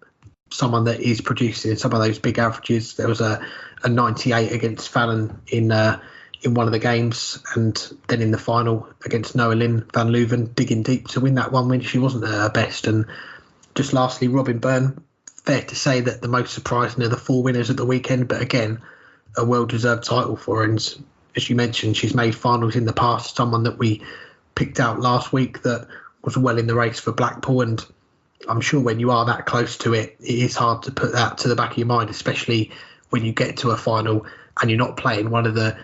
someone that is producing some of those big averages. There was a 98 against Fallon in one of the games, and then in the final against Noah Lynn van Leuven, digging deep to win that one win. She wasn't at her best. And just lastly, Robin Byrne, fair to say that the most surprising of the four winners at the weekend, but again, a well-deserved title for her. And as you mentioned, she's made finals in the past, someone that we picked out last week that was well in the race for Blackpool. And I'm sure when you are that close to it, it is hard to put that to the back of your mind, especially when you get to a final and you're not playing one of the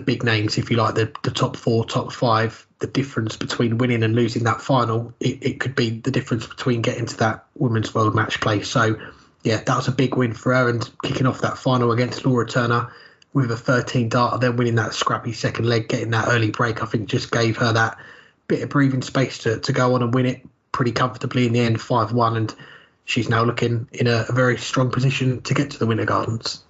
big names, if you like, the top four, top five. The difference between winning and losing that final, it could be the difference between getting to that Women's World Matchplay. So, yeah, that was a big win for her, and kicking off that final against Laura Turner with a 13 darter, then winning that scrappy second leg, getting that early break, I think just gave her that bit of breathing space to go on and win it pretty comfortably in the end, 5-1, and she's now looking in a very strong position to get to the Winter Gardens.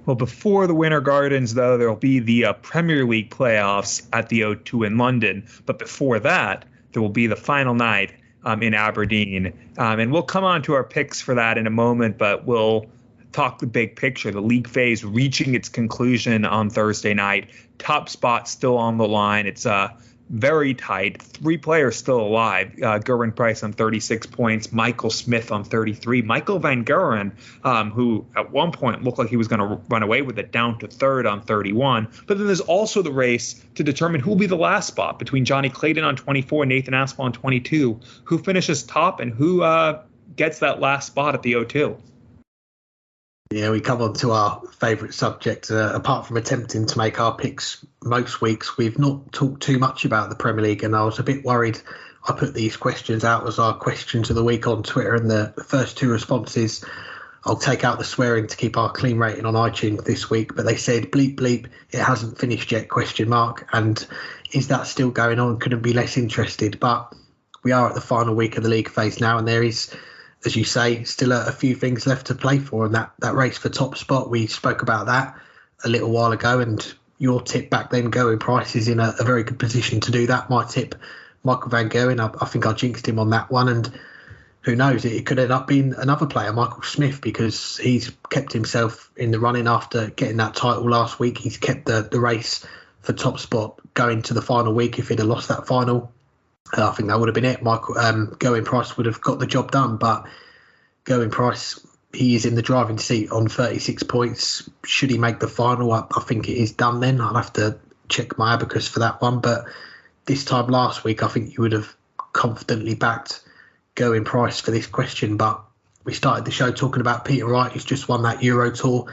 Well, before the Winter Gardens, though, there will be the Premier League playoffs at the O2 in London. But before that, there will be the final night in Aberdeen. And we'll come on to our picks for that in a moment, but we'll talk the big picture. The league phase reaching its conclusion on Thursday night. Top spot still on the line. It's very tight. 3 players still alive. Gerwyn Price on 36 points. Michael Smith on 33. Michael Van Gerwen, who at one point looked like he was going to run away with it, down to third on 31. But then there's also the race to determine who will be the last spot between Johnny Clayton on 24 and Nathan Aspel on 22. Who finishes top and who gets that last spot at the O2. Yeah, we come on to our favourite subject. Apart from attempting to make our picks most weeks, we've not talked too much about the Premier League, and I was a bit worried. I put these questions out as our questions of the week on Twitter, and the first 2 responses, I'll take out the swearing to keep our clean rating on iTunes this week, but they said, bleep, bleep, it hasn't finished yet, ? And is that still going on? Couldn't be less interested. But we are at the final week of the league phase now, and there is, as you say, still a few things left to play for. And that race for top spot, we spoke about that a little while ago, and your tip back then, Gerwyn Price, is in a very good position to do that. My tip, Michael Van Gerwen, I think I jinxed him on that one, and who knows, it could end up being another player, Michael Smith, because he's kept himself in the running after getting that title last week. He's kept the race for top spot going to the final week. If he'd have lost that final, I think that would have been it. Gerwyn Price would have got the job done, but Gerwyn Price, he is in the driving seat on 36 points. Should he make the final? I think it is done then. I'll have to check my abacus for that one. But this time last week, I think you would have confidently backed Gerwyn Price for this question. But we started the show talking about Peter Wright, who's just won that Euro Tour.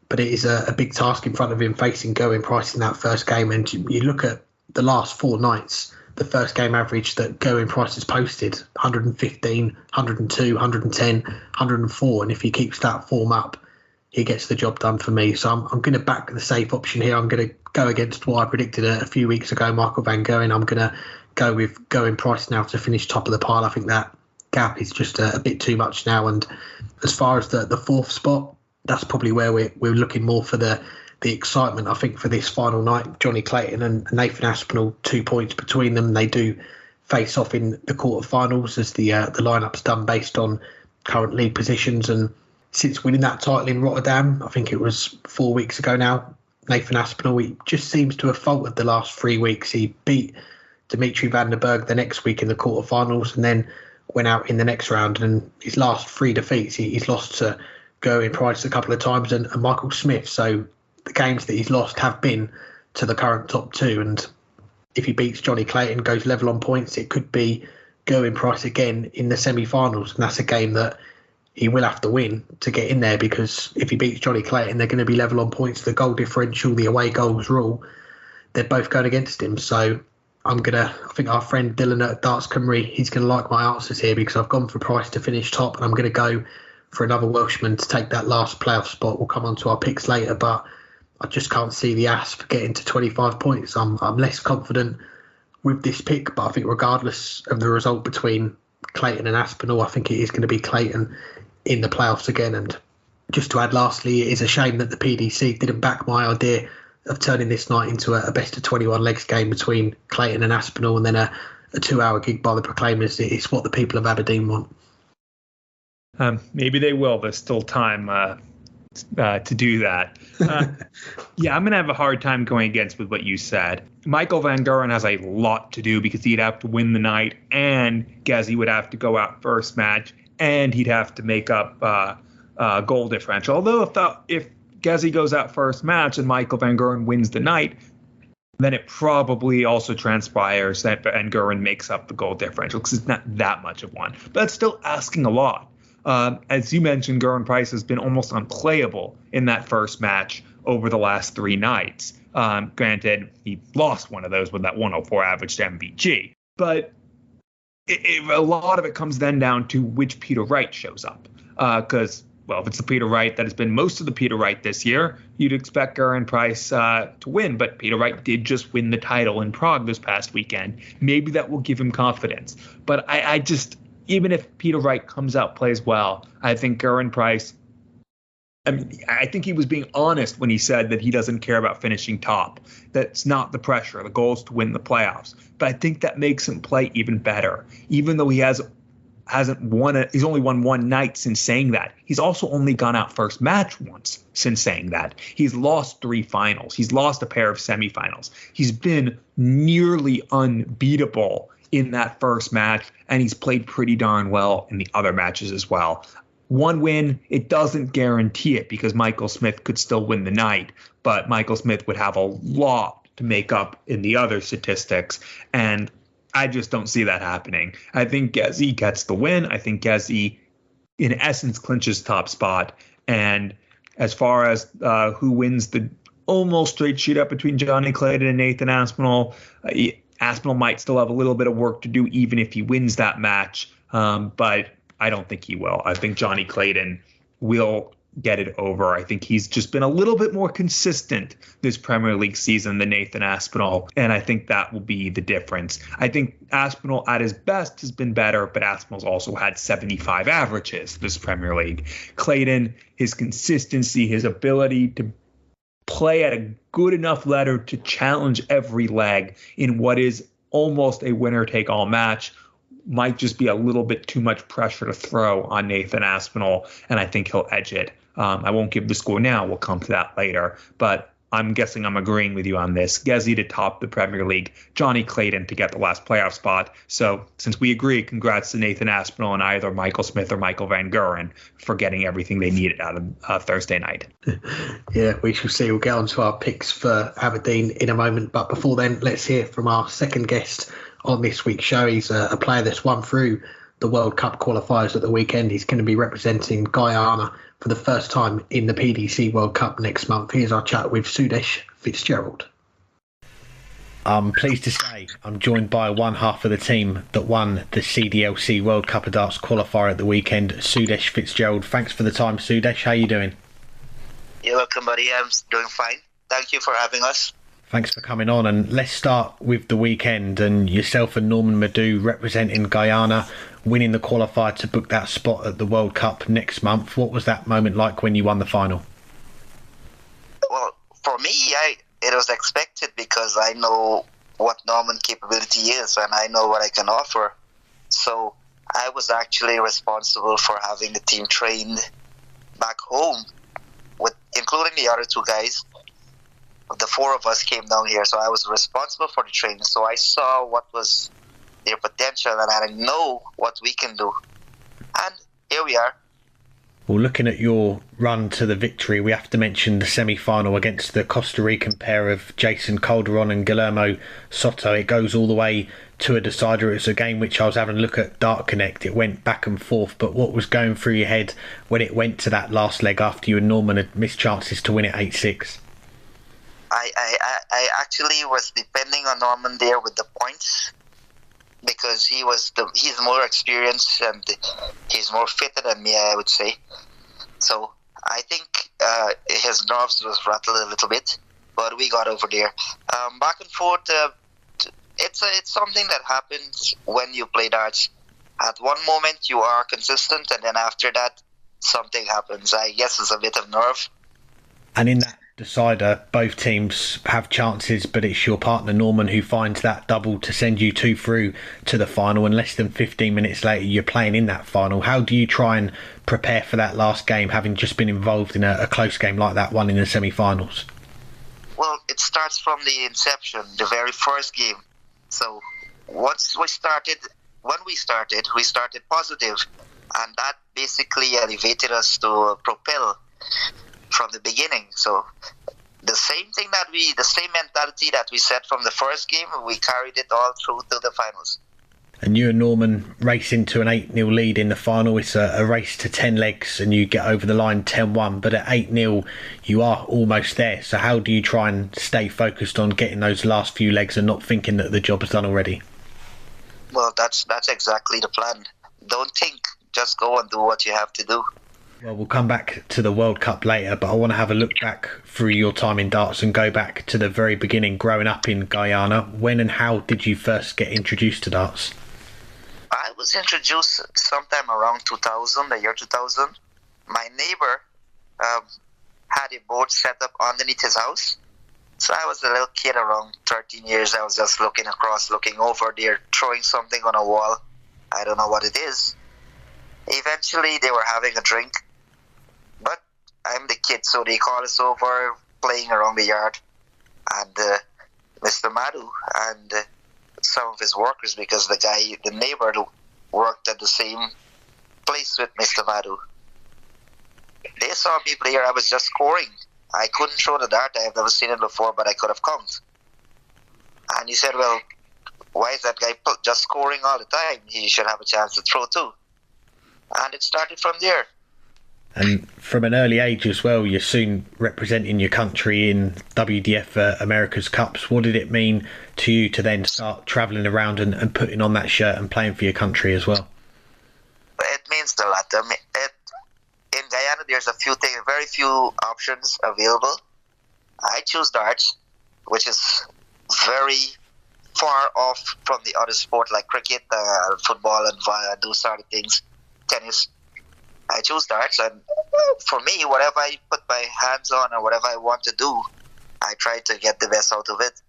But it is a big task in front of him facing Gerwyn Price in that first game. And you look at the last 4 nights, the first game average that Gerwyn Price has posted, 115, 102, 110, 104. And if he keeps that form up, he gets the job done for me. So I'm going to back the safe option here. I'm going to go against what I predicted a few weeks ago, Michael Van Gerwen. I'm going to go with Gerwyn Price now to finish top of the pile. I think that gap is just a bit too much now. And as far as the 4th spot, that's probably where we're looking more for the excitement, I think, for this final night. Johnny Clayton and Nathan Aspinall, 2 points between them. They do face off in the quarterfinals as the lineup's done based on current league positions. And since winning that title in Rotterdam, I think it was 4 weeks ago now, Nathan Aspinall, he just seems to have faltered the last 3 weeks. He beat Dimitri van der Berg the next week in the quarterfinals and then went out in the next round. And his last 3 defeats, he's lost to Gerwyn Price a couple of times and Michael Smith. So the games that he's lost have been to the current top two. And if he beats Johnny Clayton, goes level on points, it could be Gerwyn Price again in the semi-finals. And that's a game that he will have to win to get in there, because if he beats Johnny Clayton, they're going to be level on points. The goal differential, the away goals rule, they're both going against him. So I think our friend Dylan at Darts Cymru, he's going to like my answers here, because I've gone for Price to finish top, and I'm going to go for another Welshman to take that last playoff spot. We'll come on to our picks later, but I just can't see the Asp getting to 25 points. I'm less confident with this pick, but I think regardless of the result between Clayton and Aspinall, I think it is going to be Clayton in the playoffs again. And just to add lastly, it is a shame that the PDC didn't back my idea of turning this night into a best of 21 legs game between Clayton and Aspinall, and then a 2-hour gig by the Proclaimers. It's what the people of Aberdeen want. Maybe they will. There's still time to do that. Yeah, I'm going to have a hard time going against with what you said. Michael Van Gerwen has a lot to do, because he'd have to win the night, and Gezi would have to go out first match, and he'd have to make up goal differential. Although if Gezi goes out first match and Michael Van Gerwen wins the night, then it probably also transpires that Van Gerwen makes up the goal differential, because it's not that much of one. But that's still asking a lot. As you mentioned, Gerwyn Price has been almost unplayable in that first match over the last 3 nights. Granted, he lost one of those with that 104 average to MVG. But a lot of it comes then down to which Peter Wright shows up. Because, if it's the Peter Wright that has been most of the Peter Wright this year, you'd expect Gerwyn Price to win. But Peter Wright did just win the title in Prague this past weekend. Maybe that will give him confidence. But I just... Even if Peter Wright comes out, plays well, I think Gerwyn Price, I think he was being honest when he said that he doesn't care about finishing top. That's not the pressure. The goal is to win the playoffs. But I think that makes him play even better. Even though he hasn't won he's only won one night since saying that. He's also only gone out first match once since saying that. He's lost 3 finals. He's lost a pair of semifinals. He's been nearly unbeatable in that first match, and he's played pretty darn well in the other matches as well. One win, it doesn't guarantee it, because Michael Smith could still win the night, but Michael Smith would have a lot to make up in the other statistics, and I just don't see that happening. I think Gezi gets the win. I think Gezi, in essence, clinches top spot, and as far as who wins the almost straight shootout between Johnny Clayton and Nathan Aspinall, Aspinall might still have a little bit of work to do, even if he wins that match, but I don't think he will. I think Johnny Clayton will get it over. I think he's just been a little bit more consistent this Premier League season than Nathan Aspinall, and I think that will be the difference. I think Aspinall at his best has been better, but Aspinall's also had 75 averages this Premier League. Clayton, his consistency, his ability to play at a good enough level to challenge every leg in what is almost a winner-take-all match might just be a little bit too much pressure to throw on Nathan Aspinall, and I think he'll edge it. I won't give the score now. We'll come to that later. But I'm guessing I'm agreeing with you on this. Gezi to top the Premier League, Johnny Clayton to get the last playoff spot. So since we agree, congrats to Nathan Aspinall and either Michael Smith or Michael Van Gerwen for getting everything they needed out of Thursday night. Yeah, we shall see. We'll get on to our picks for Aberdeen in a moment. But before then, let's hear from our second guest on this week's show. He's a player that's won through the World Cup qualifiers at the weekend. He's going to be representing Guyana for the first time in the PDC World Cup next month. Here's our chat with Sudesh Fitzgerald. I'm pleased to say I'm joined by one half of the team that won the CDLC World Cup of Darts qualifier at the weekend, Sudesh Fitzgerald. Thanks for the time, Sudesh. How are you doing? You're welcome, buddy. I'm doing fine. Thank you for having us. Thanks for coming on, and let's start with the weekend and yourself and Norman Madhoo representing Guyana, winning the qualifier to book that spot at the World Cup next month. What was that moment like when you won the final? Well, for me, it was expected, because I know what Norman's capability is and I know what I can offer. So I was actually responsible for having the team trained back home, including the other 2 guys. The 4 of us came down here, so I was responsible for the training. So I saw what was their potential, and I know what we can do. And here we are. Well, looking at your run to the victory, we have to mention the semi-final against the Costa Rican pair of Jason Calderon and Guillermo Soto. It goes all the way to a decider. It's a game which I was having a look at Dart Connect. It went back and forth, but what was going through your head when it went to that last leg after you and Norman had missed chances to win it 8-6? I actually was depending on Norman there with the points, because he's more experienced and he's more fitter than me, I would say. So I think his nerves was rattled a little bit, but we got over there. Back and forth, it's something that happens when you play darts. At one moment you are consistent, and then after that something happens. I guess it's a bit of nerve. And in that decider, both teams have chances, but it's your partner Norman who finds that double to send you two through to the final, and less than 15 minutes later you're playing in that final. How do you try and prepare for that last game, having just been involved in a close game like that one in the semi-finals? Well, it starts from the inception, the very first game. So once we started positive, and that basically elevated us to propel from the beginning. So the same mentality that we set from the first game, we carried it all through to the finals. And you and Norman race into an 8-0 lead in the final. It's a race to 10 legs and you get over the line 10-1, but at 8-0 you are almost there. So how do you try and stay focused on getting those last few legs and not thinking that the job is done already? Well, that's exactly the plan. Don't think, just go and do what you have to do. Well, we'll come back to the World Cup later, but I want to have a look back through your time in darts and go back to the very beginning, growing up in Guyana. When and how did you first get introduced to darts? I was introduced sometime around 2000, the year 2000. My neighbor had a board set up underneath his house. So I was a little kid around 13 years. I was just looking across, looking over there, throwing something on a wall. I don't know what it is. Eventually, they were having a drink. But I'm the kid, so they called us over, playing around the yard. And Mr. Madhoo and some of his workers, because the neighbor worked at the same place with Mr. Madhoo. They saw me play. I was just scoring. I couldn't throw the dart. I have never seen it before, but I could have count. And he said, well, why is that guy just scoring all the time? He should have a chance to throw too. And it started from there. And from an early age as well, you're soon representing your country in WDF America's Cups. What did it mean to you to then start travelling around and putting on that shirt and playing for your country as well? It means a lot. I mean, in Guyana, there's very few options available. I choose darts, which is very far off from the other sport like cricket, football, and those sort of things. Tennis. I choose darts, and for me, whatever I put my hands on or whatever I want to do, I try to get the best out of it.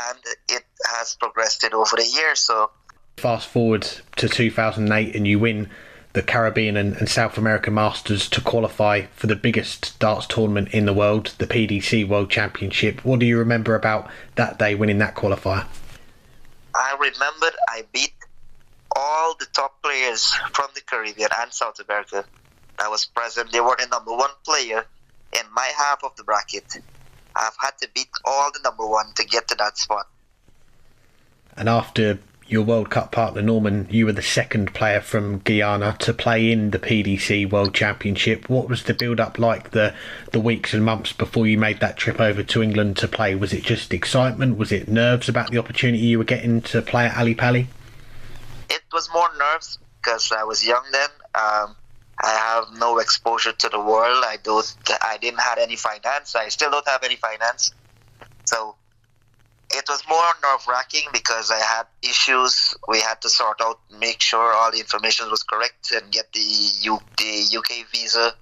And it has progressed over the years. So fast forward to 2008 and you win the Caribbean and South American Masters to qualify for the biggest darts tournament in the world, the PDC World Championship. What do you remember about that day winning that qualifier? I remembered I beat all the top players from the Caribbean and South America that was present. They were the number one player in my half of the bracket. I've had to beat all the number one to get to that spot. And after your World Cup partner Norman, you were the second player from Guyana to play in the PDC World Championship. What was the build-up like, the weeks and months before you made that trip over to England to play? Was it just excitement? Was it nerves about the opportunity you were getting to play at Ali Pali? It was more nerves because I was young then. I have no exposure to the world. I didn't have any finance. I still don't have any finance. So it was more nerve-wracking because I had issues we had to sort out, make sure all the information was correct and get the UK visa.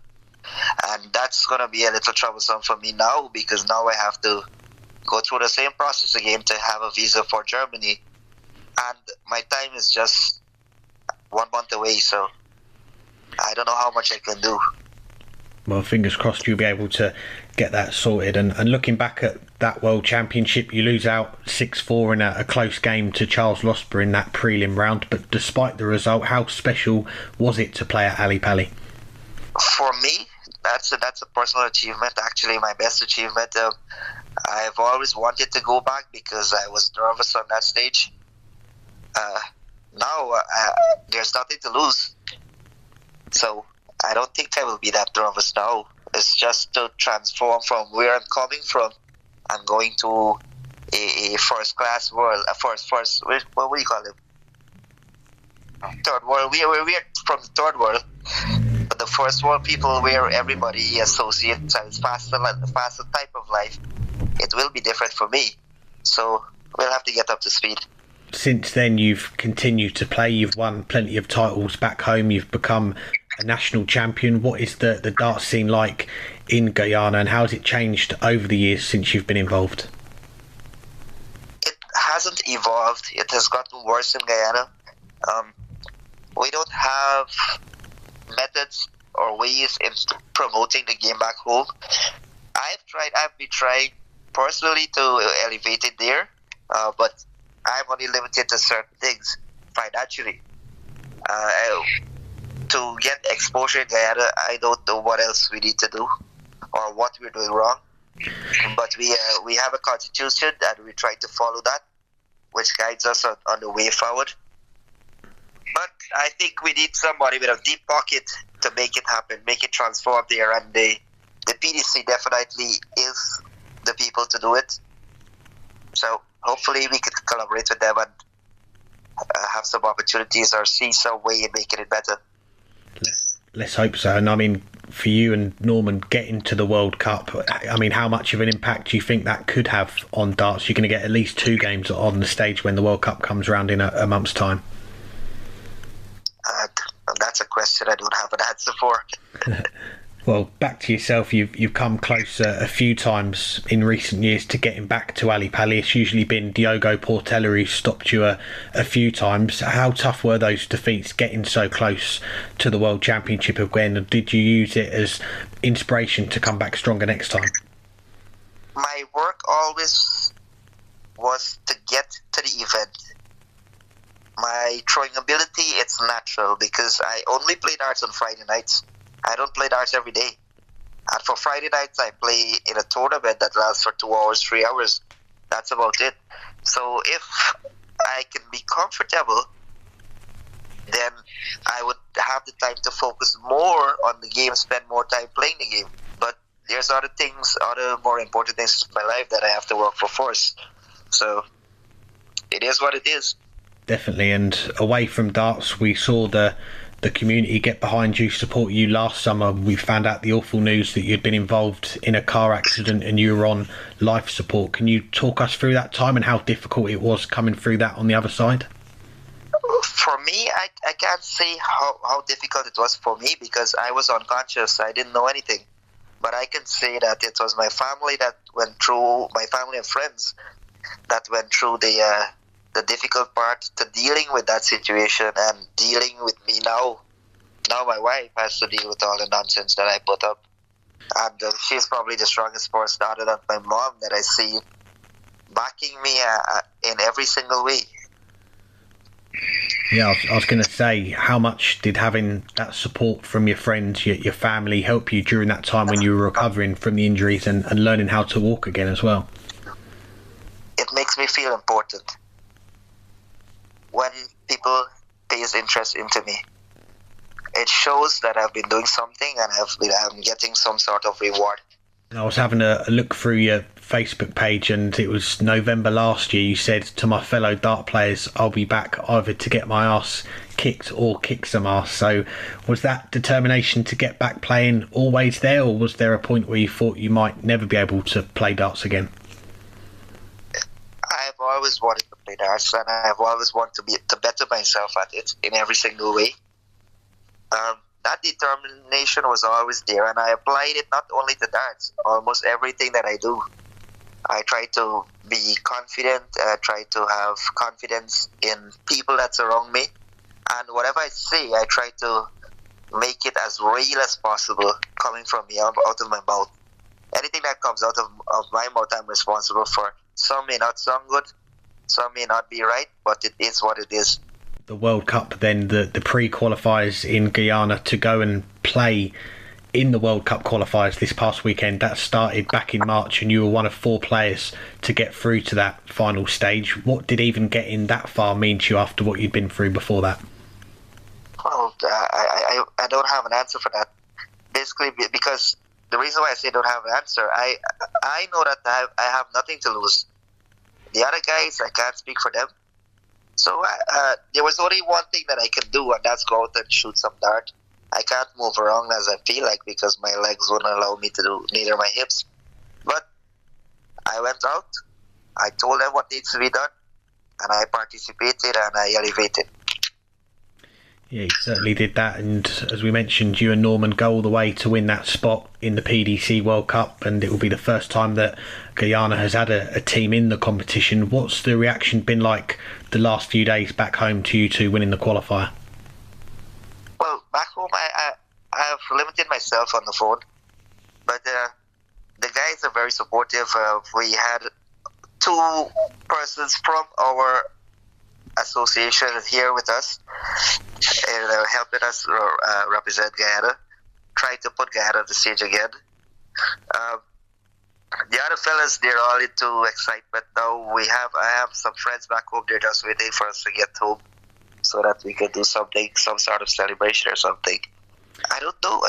And that's going to be a little troublesome for me now because now I have to go through the same process again to have a visa for Germany. And my time is just 1 month away, so I don't know how much I can do. Well, fingers crossed you'll be able to get that sorted. And looking back at that World Championship, you lose out 6-4 in a close game to Charles Losber in that prelim round. But despite the result, how special was it to play at Ali Pali? For me, that's a personal achievement. Actually, my best achievement. I've always wanted to go back because I was nervous on that stage. Now there's nothing to lose, so I don't think I will be that nervous now. It's just to transform from where I'm coming from. I'm going to a first class world, what do you call it? Third world. We are from the third world, but the first world people, where everybody associates as faster type of life. It will be different for me, so we'll have to get up to speed. Since then, you've continued to play. You've won plenty of titles back home. You've become a national champion. What is the darts scene like in Guyana, and how has it changed over the years since you've been involved? It hasn't evolved. It has gotten worse in Guyana. We don't have methods or ways in promoting the game back home. I've been trying personally to elevate it there, but I'm only limited to certain things financially. To get exposure in Guyana, I don't know what else we need to do or what we're doing wrong. But we have a constitution and we try to follow that, which guides us on the way forward. But I think we need somebody with a deep pocket to make it happen, make it transform there, and the PDC definitely is the people to do it. So hopefully we can collaborate with them and have some opportunities or see some way in making it better. Let's hope so. And I mean, for you and Norman getting to the World Cup, I mean, how much of an impact do you think that could have on darts? You're going to get at least 2 games on the stage when the World Cup comes around in a month's time. That's a question I don't have an answer for. Well, back to yourself. You've come close a few times in recent years to getting back to Ali Pali. It's usually been Diogo Portela who stopped you a few times. How tough were those defeats, getting so close to the World Championship again? Did you use it as inspiration to come back stronger next time? My work always was to get to the event. My throwing ability, it's natural because I only play darts on Friday nights. I don't play darts every day. And for Friday nights, I play in a tournament that lasts for 2 hours, 3 hours. That's about it. So if I can be comfortable, then I would have the time to focus more on the game, spend more time playing the game. But there's other things, other more important things in my life that I have to work for first. So it is what it is. Definitely. And away from darts, we saw the community get behind you, support you. Last summer we found out the awful news that you'd been involved in a car accident and you were on life support. Can you talk us through that time and how difficult it was coming through that on the other side? For me, I can't say how difficult it was for me because I was unconscious. I didn't know anything. But I can say that it was my family that went through, my family and friends that went through the difficult part to dealing with that situation and dealing with me now. Now my wife has to deal with all the nonsense that I put up. And she's probably the strongest person other than my mom that I see backing me in every single way. Yeah, I was going to say, how much did having that support from your friends, your family, help you during that time when you were recovering from the injuries and learning how to walk again as well? It makes me feel important when people pays interest into me. It shows that I've been doing something and I'm getting some sort of reward. I was having a look through your Facebook page and it was November last year. You said to my fellow dart players, I'll be back either to get my ass kicked or kick some ass. So was that determination to get back playing always there, or was there a point where you thought you might never be able to play darts again? I've always wanted to play darts and I've always wanted to better myself at it in every single way. That determination was always there, and I applied it not only to darts, almost everything that I do. I try to be confident, I try to have confidence in people that surround me, and whatever I say, I try to make it as real as possible coming from me, out of my mouth. Anything that comes out of my mouth, I'm responsible for. Some may not sound good, some may not be right, but it is what it is. The World Cup, then the pre-qualifiers in Guyana to go and play in the World Cup qualifiers this past weekend. That started back in March, and you were one of 4 players to get through to that final stage. What did even getting that far mean to you after what you'd been through before that? Well, I don't have an answer for that. Basically, because the reason why I say I don't have an answer, I know that I have nothing to lose. The other guys, I can't speak for them. So there was only one thing that I could do, and that's go out and shoot some dart. I can't move around as I feel like because my legs wouldn't allow me to do, neither my hips. But I went out, I told them what needs to be done, and I participated and I elevated. Yeah, you certainly did that, and as we mentioned, you and Norman go all the way to win that spot in the PDC World Cup, and it will be the first time that Guyana has had a team in the competition. What's the reaction been like the last few days back home to you two winning the qualifier? Well, back home I have limited myself on the phone, but the guys are very supportive. We had 2 persons from our association here with us and helping us represent Guyana, trying to put Guyana on the stage again. The other fellas, they're all into excitement now. I have some friends back home, they're just waiting for us to get home so that we can do something, some sort of celebration or something. I don't know.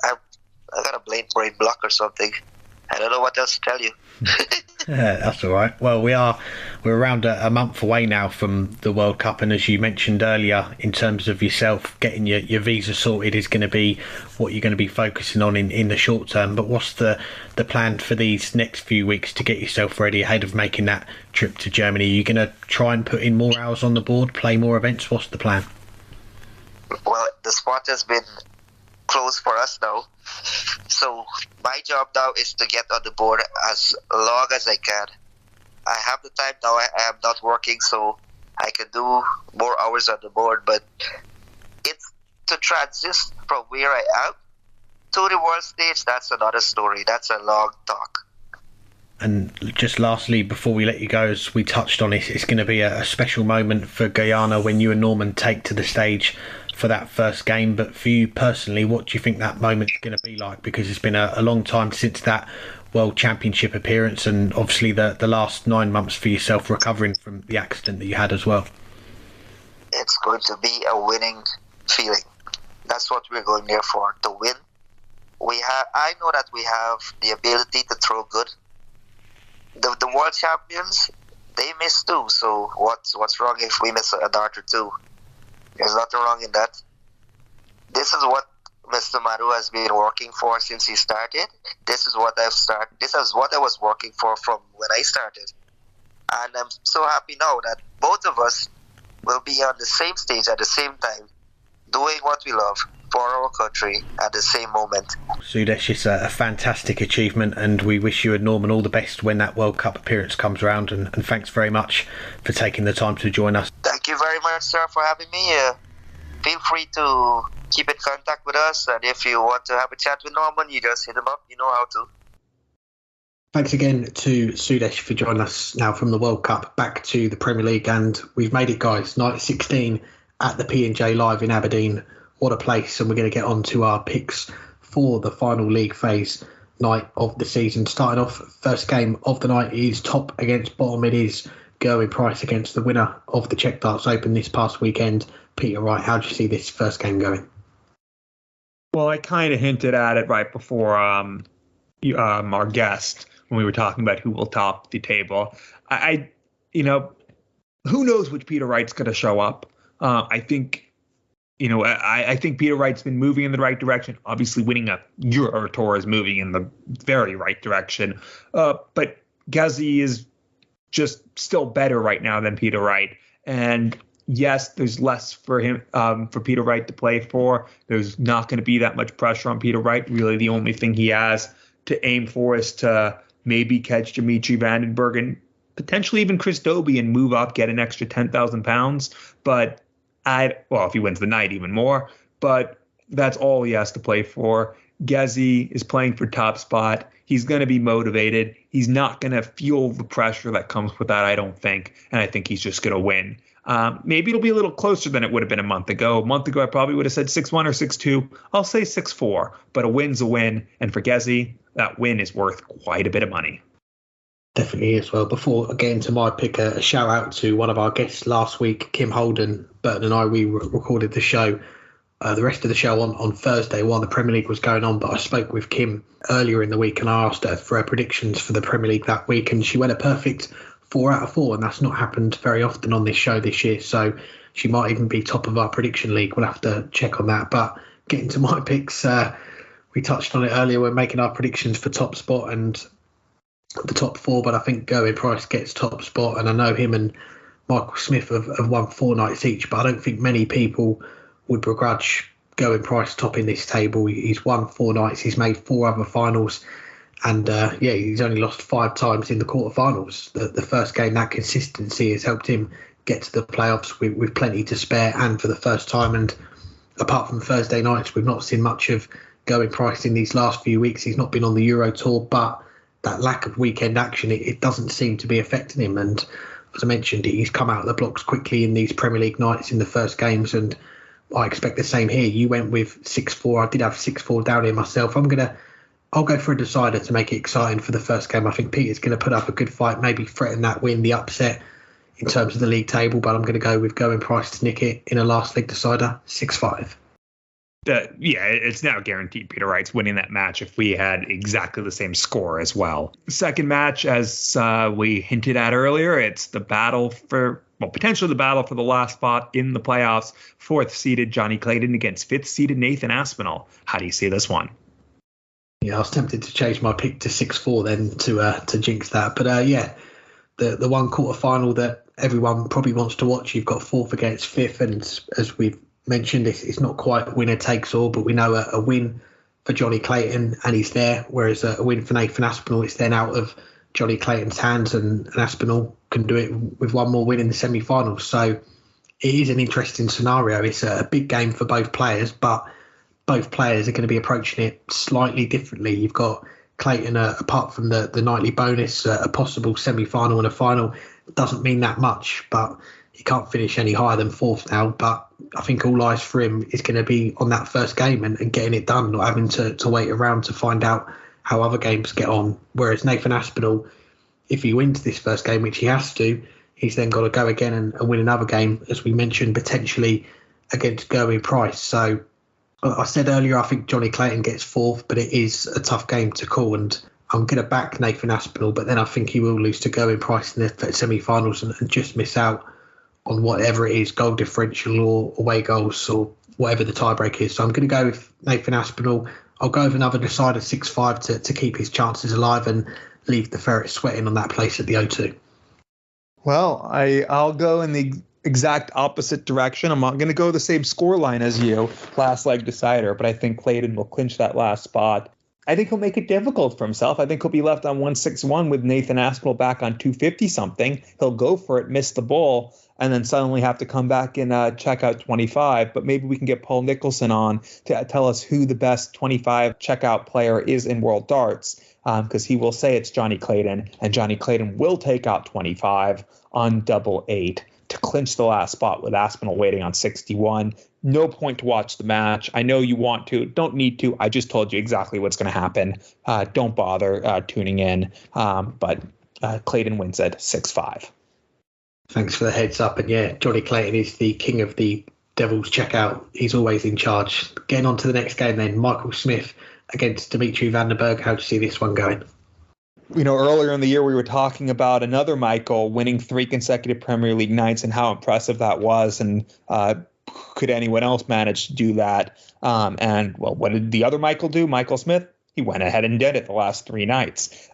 I got a brain block or something. I don't know what else to tell you. Yeah, that's all right. Well, we're around a month away now from the World Cup, and as you mentioned earlier, in terms of yourself, getting your visa sorted is going to be what you're going to be focusing on in the short term. But what's the plan for these next few weeks to get yourself ready ahead of making that trip to Germany? Are you going to try and put in more hours on the board, play more events? What's the plan? Well, the spot has been closed for us now, so my job now is to get on the board as long as I can. I have the time now. I am not working, so I can do more hours on the board, but it's to transition from where I am to the world stage. That's another story. That's a long talk. And just lastly, before we let you go, as we touched on it, it's going to be a special moment for Guyana when you and Norman take to the stage for that first game. But for you personally, what do you think that moment's going to be like? Because it's been a long time since that World Championship appearance, and obviously the last 9 months for yourself recovering from the accident that you had as well. It's going to be a winning feeling. That's what we're going there for, to win. I know that we have the ability to throw good. The world champions, they miss too, so what's wrong if we miss a dart or 2? There's nothing wrong in that. This is what Mr. Madhoo has been working for since he started. This is what I've started. This is what I was working for from when I started. And I'm so happy now that both of us will be on the same stage at the same time, doing what we love for our country at the same moment. Sudesh, it's a fantastic achievement, and we wish you and Norman all the best when that World Cup appearance comes around, and thanks very much for taking the time to join us. Thank you very much, sir, for having me. Feel free to keep in contact with us, and if you want to have a chat with Norman, you just hit him up. You know how to. Thanks again to Sudesh for joining us now from the World Cup back to the Premier League, and we've made it, guys. Night 16 at the P&J Live in Aberdeen. What a place, and we're going to get on to our picks for the final league phase night of the season. Starting off, first game of the night is top against bottom. It is Gerwyn Price against the winner of the Czech Darts Open this past weekend, Peter Wright. How do you see this first game going? Well, I kind of hinted at it right before our guest when we were talking about who will top the table. I who knows which Peter Wright's going to show up. I think Peter Wright's been moving in the right direction. Obviously, winning a Euro Tour is moving in the very right direction. But Gezi is just still better right now than Peter Wright. And yes, there's less for him, for Peter Wright to play for. There's not going to be that much pressure on Peter Wright. Really, the only thing he has to aim for is to maybe catch Dimitri van den Bergen, potentially even Chris Dobie, and move up, get an extra 10,000 pounds. But if he wins the night, even more. But that's all he has to play for. Gezi is playing for top spot. He's going to be motivated. He's not going to feel the pressure that comes with that, I don't think. And I think he's just going to win. Maybe it'll be a little closer than it would have been a month ago. A month ago, I probably would have said 6-1 or 6-2. I'll say 6-4, but a win's a win. And for Gezi, that win is worth quite a bit of money. Definitely is. Well, before getting to my pick, a shout out to one of our guests last week, Kim Holden. Burton and I, we recorded the show, the rest of the show on Thursday while the Premier League was going on. But I spoke with Kim earlier in the week and I asked her for her predictions for the Premier League that week. And she went a perfect 4 out of 4. And that's not happened very often on this show this year. So she might even be top of our prediction league. We'll have to check on that. But getting to my picks, we touched on it earlier. We're making our predictions for top spot and the top 4, but I think Gerwyn Price gets top spot, and I know him and Michael Smith have won 4 nights each, but I don't think many people would begrudge Gerwyn Price topping this table. He's won 4 nights, he's made 4 other finals, and he's only lost 5 times in the quarterfinals. The first game, that consistency has helped him get to the playoffs with plenty to spare, and for the first time. And apart from Thursday nights, we've not seen much of Gerwyn Price in these last few weeks. He's not been on the Euro Tour, but that lack of weekend action, it doesn't seem to be affecting him. And as I mentioned, he's come out of the blocks quickly in these Premier League nights in the first games, and I expect the same here. You went with 6-4. I did have 6-4 down here myself. I'll go for a decider to make it exciting for the first game. I think Peter's going to put up a good fight, maybe threaten that win, the upset in terms of the league table, but I'm going to go with Gerwyn Price to nick it in a last leg decider, 6-5. It's now guaranteed Peter Wright's winning that match if we had exactly the same score as well. Second match, as we hinted at earlier, it's the battle for, potentially the battle for the last spot in the playoffs. 4th-seeded Johnny Clayton against 5th-seeded Nathan Aspinall. How do you see this one? Yeah, I was tempted to change my pick to 6-4 then to jinx that. But the one quarter-final that everyone probably wants to watch, you've got 4th against 5th, and as we've mentioned, it's not quite winner takes all, but we know a win for Johnny Clayton and he's there, whereas a win for Nathan Aspinall, it's then out of Johnny Clayton's hands, and Aspinall can do it with one more win in the semi-finals. So it is an interesting scenario. It's a big game for both players, but both players are going to be approaching it slightly differently. You've got Clayton, apart from the nightly bonus, a possible semi-final and a final. Doesn't mean that much, but he can't finish any higher than 4th now. But I think all eyes for him is going to be on that first game and getting it done, not having to wait around to find out how other games get on. Whereas Nathan Aspinall, if he wins this first game, which he has to, he's then got to go again and win another game, as we mentioned, potentially against Gerwyn Price. So I said earlier, I think Johnny Clayton gets 4th, but it is a tough game to call, and I'm going to back Nathan Aspinall, but then I think he will lose to Gerwyn Price in the semi-finals and just miss out on whatever it is, goal differential or away goals or whatever the tiebreak is. So I'm going to go with Nathan Aspinall. I'll go with another decider 6-5 to keep his chances alive and leave the Ferrets sweating on that place at the O2. Well, I'll go in the exact opposite direction. I'm not going to go the same scoreline as you, last leg decider, but I think Clayton will clinch that last spot. I think he'll make it difficult for himself. I think he'll be left on 161 with Nathan Aspinall back on 250-something. He'll go for it, miss the ball, and then suddenly have to come back and check out 25. But maybe we can get Paul Nicholson on to tell us who the best 25 checkout player is in World Darts, because he will say it's Johnny Clayton, and Johnny Clayton will take out 25 on double 8 to clinch the last spot with Aspinall waiting on 61. No point to watch the match. I know you want to. Don't need to. I just told you exactly what's going to happen. Don't bother tuning in. But Clayton wins at 6-5. Thanks for the heads up. And yeah, Johnny Clayton is the king of the Devils checkout. He's always in charge. Getting on to the next game then, Michael Smith against Dimitri van den Bergh. How do you see this one going? You know, earlier in the year, we were talking about another Michael winning 3 consecutive Premier League nights and how impressive that was. And could anyone else manage to do that? And what did the other Michael do? Michael Smith, he went ahead and did it the last 3 nights,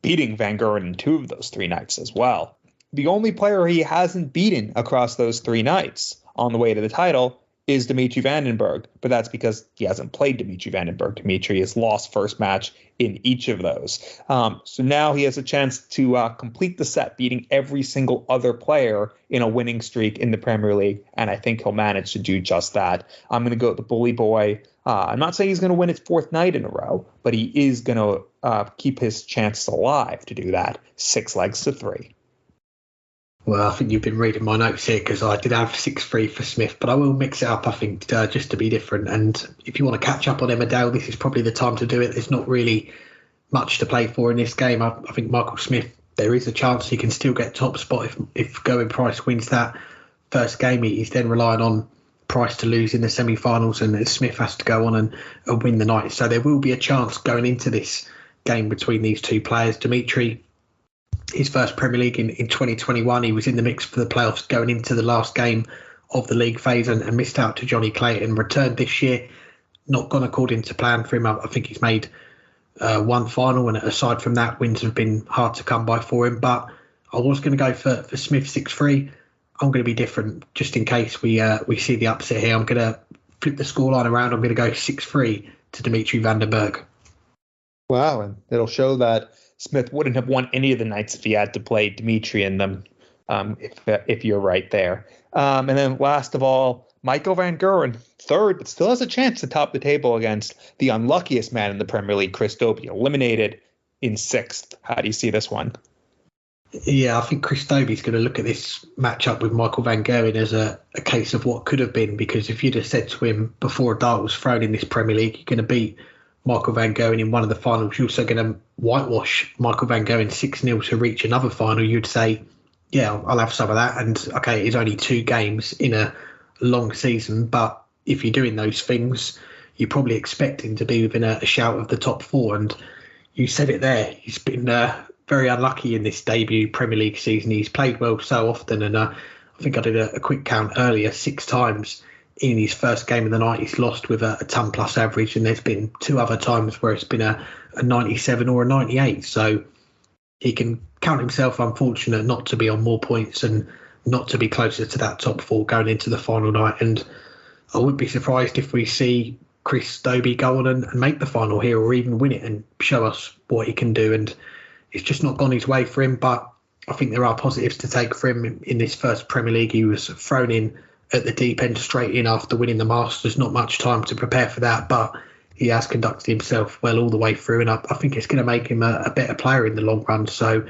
beating Van Gerwen in 2 of those 3 nights as well. The only player he hasn't beaten across those 3 nights on the way to the title is Dimitri van den Bergh, but that's because he hasn't played Dimitri van den Bergh. Dimitri has lost first match in each of those. So now he has a chance to complete the set, beating every single other player in a winning streak in the Premier League, and I think he'll manage to do just that. I'm going to go with the bully boy. I'm not saying he's going to win his 4th night in a row, but he is going to keep his chances alive to do that. 6 legs to 3. Well, I think you've been reading my notes here because I did have 6-3 for Smith, but I will mix it up, I think, just to be different. And if you want to catch up on Emmerdale, this is probably the time to do it. There's not really much to play for in this game. I think Michael Smith, there is a chance he can still get top spot if Going Price wins that first game. He's then relying on Price to lose in the semi-finals, and Smith has to go on and win the night. So there will be a chance going into this game between these two players. Dimitri, his first Premier League in 2021, he was in the mix for the playoffs going into the last game of the league phase and missed out to Johnny Clayton. Returned this year, not gone according to plan for him. I think he's made one final, and aside from that, wins have been hard to come by for him. But I was going to go for Smith 6-3. I'm going to be different just in case we see the upset here. I'm going to flip the scoreline around. I'm going to go 6-3 to Dimitri van den Berg. Wow, and it'll show that Smith wouldn't have won any of the nights if he had to play Dimitri in them, if you're right there. And then last of all, Michael Van Gerwen, third, but still has a chance to top the table against the unluckiest man in the Premier League, Chris Dobey, eliminated in sixth. How do you see this one? Yeah, I think Chris Dobey's going to look at this matchup with Michael Van Gerwen as a case of what could have been, because if you'd have said to him before a dart was thrown in this Premier League, you're going to beat Michael Van Gerwen in one of the finals, you're also going to whitewash Michael Van Gerwen 6-0 to reach another final, you'd say, yeah, I'll have some of that. And okay, it's only 2 games in a long season, but if you're doing those things, you're probably expecting to be within a shout of the top 4. And you said it there, he's been very unlucky in this debut Premier League season. He's played well so often, and I think I did a quick count earlier, 6 times in his first game of the night he's lost with a ton plus average, and there's been 2 other times where it's been a 97 or a 98. So he can count himself unfortunate not to be on more points and not to be closer to that top 4 going into the final night. And I wouldn't be surprised if we see Chris Dobey go on and make the final here, or even win it and show us what he can do. And it's just not gone his way for him, but I think there are positives to take for him in this first Premier League. He was thrown in at the deep end straight in after winning the Masters. Not much time to prepare for that, but he has conducted himself well all the way through, and I think it's going to make him a better player in the long run. So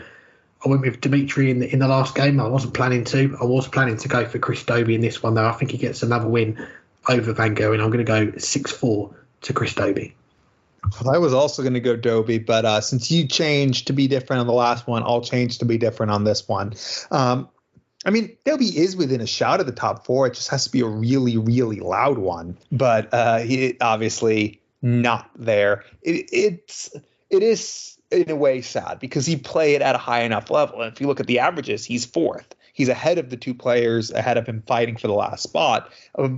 I went with Dimitri in the last game. I wasn't planning to. I was planning to go for Chris Dobey in this one, though. I think he gets another win over Van Gerwen. I'm going to go 6-4 to Chris Dobey. Well, I was also going to go Dobey, but since you changed to be different on the last one, I'll change to be different on this one. I mean, Dobey is within a shout of the top 4. It just has to be a really, really loud one. But he obviously not there. It is in a way sad because he played at a high enough level. And if you look at the averages, he's 4th. He's ahead of the 2 players ahead of him fighting for the last spot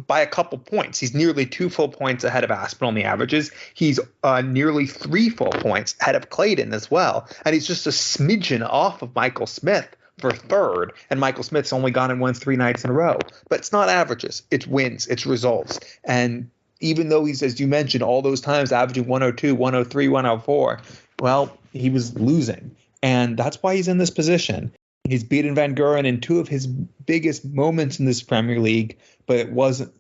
by a couple points. He's nearly 2 full points ahead of Aspinall on the averages. He's nearly 3 full points ahead of Clayton as well. And he's just a smidgen off of Michael Smith for 3rd. And Michael Smith's only gone and won 3 nights in a row. But it's not averages. It's wins. It's results. And even though he's, as you mentioned, all those times averaging 102, 103, 104, well, he was losing. And that's why he's in this position. He's beaten Van Gerwen in 2 of his biggest moments in this Premier League, but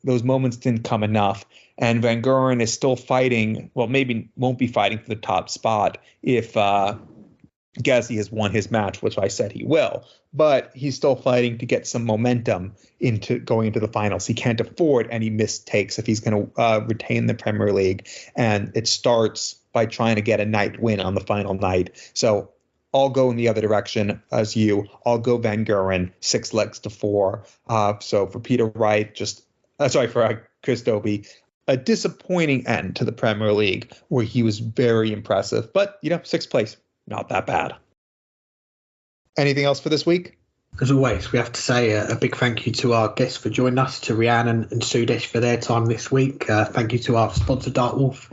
those moments didn't come enough. And Van Gerwen is still fighting, well, maybe won't be fighting for the top spot if Gasly has won his match, which I said he will. But he's still fighting to get some momentum into going into the finals. He can't afford any mistakes if he's going to retain the Premier League. And it starts by trying to get a night win on the final night. So I'll go in the other direction as you. I'll go Van Gerwen, 6 legs to 4. So for Peter Wright, for Chris Dobey, a disappointing end to the Premier League where he was very impressive. But, 6th place, not that bad. Anything else for this week? As always, we have to say a big thank you to our guests for joining us, to Rhian and Sudesh for their time this week. Thank you to our sponsor, Dartwolf.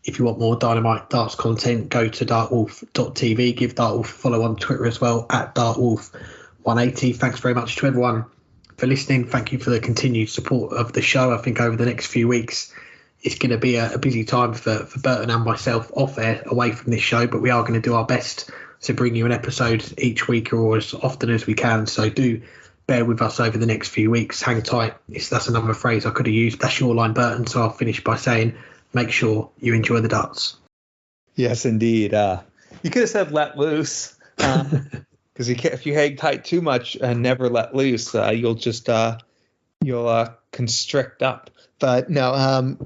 If you want more Dynamite Darts content, go to dartwolf.tv. Give Dartwolf a follow on Twitter as well, at Dartwolf180. Thanks very much to everyone for listening. Thank you for the continued support of the show. I think over the next few weeks, it's going to be a busy time for Burton and myself off air, away from this show, but we are going to do our best to bring you an episode each week or as often as we can. So do bear with us over the next few weeks. Hang tight. That's another phrase I could have used. That's your line, Burton. So I'll finish by saying, make sure you enjoy the darts. Yes, indeed. You could have said let loose. because if you hang tight too much and never let loose, you'll just constrict up. But no,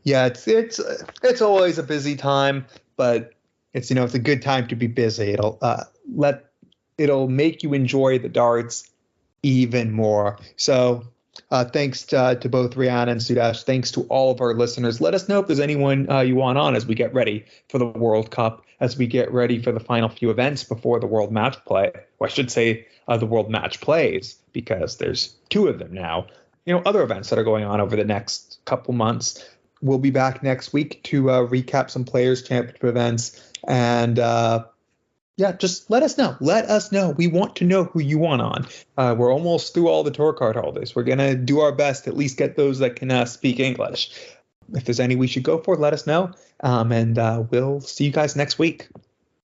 it's always a busy time, but it's a good time to be busy. It'll make you enjoy the darts even more. So thanks to both Rhian and Sudesh. Thanks to all of our listeners. Let us know if there's anyone you want on as we get ready for the World Cup, as we get ready for the final few events before the World Matchplay. Or I should say the World Match Plays, because there's 2 of them now. Other events that are going on over the next couple months. We'll be back next week to recap some Players' Championship events. And just let us know. Let us know. We want to know who you want on. We're almost through all the tour card holders. We're going to do our best to at least get those that can speak English. If there's any we should go for, let us know. And we'll see you guys next week.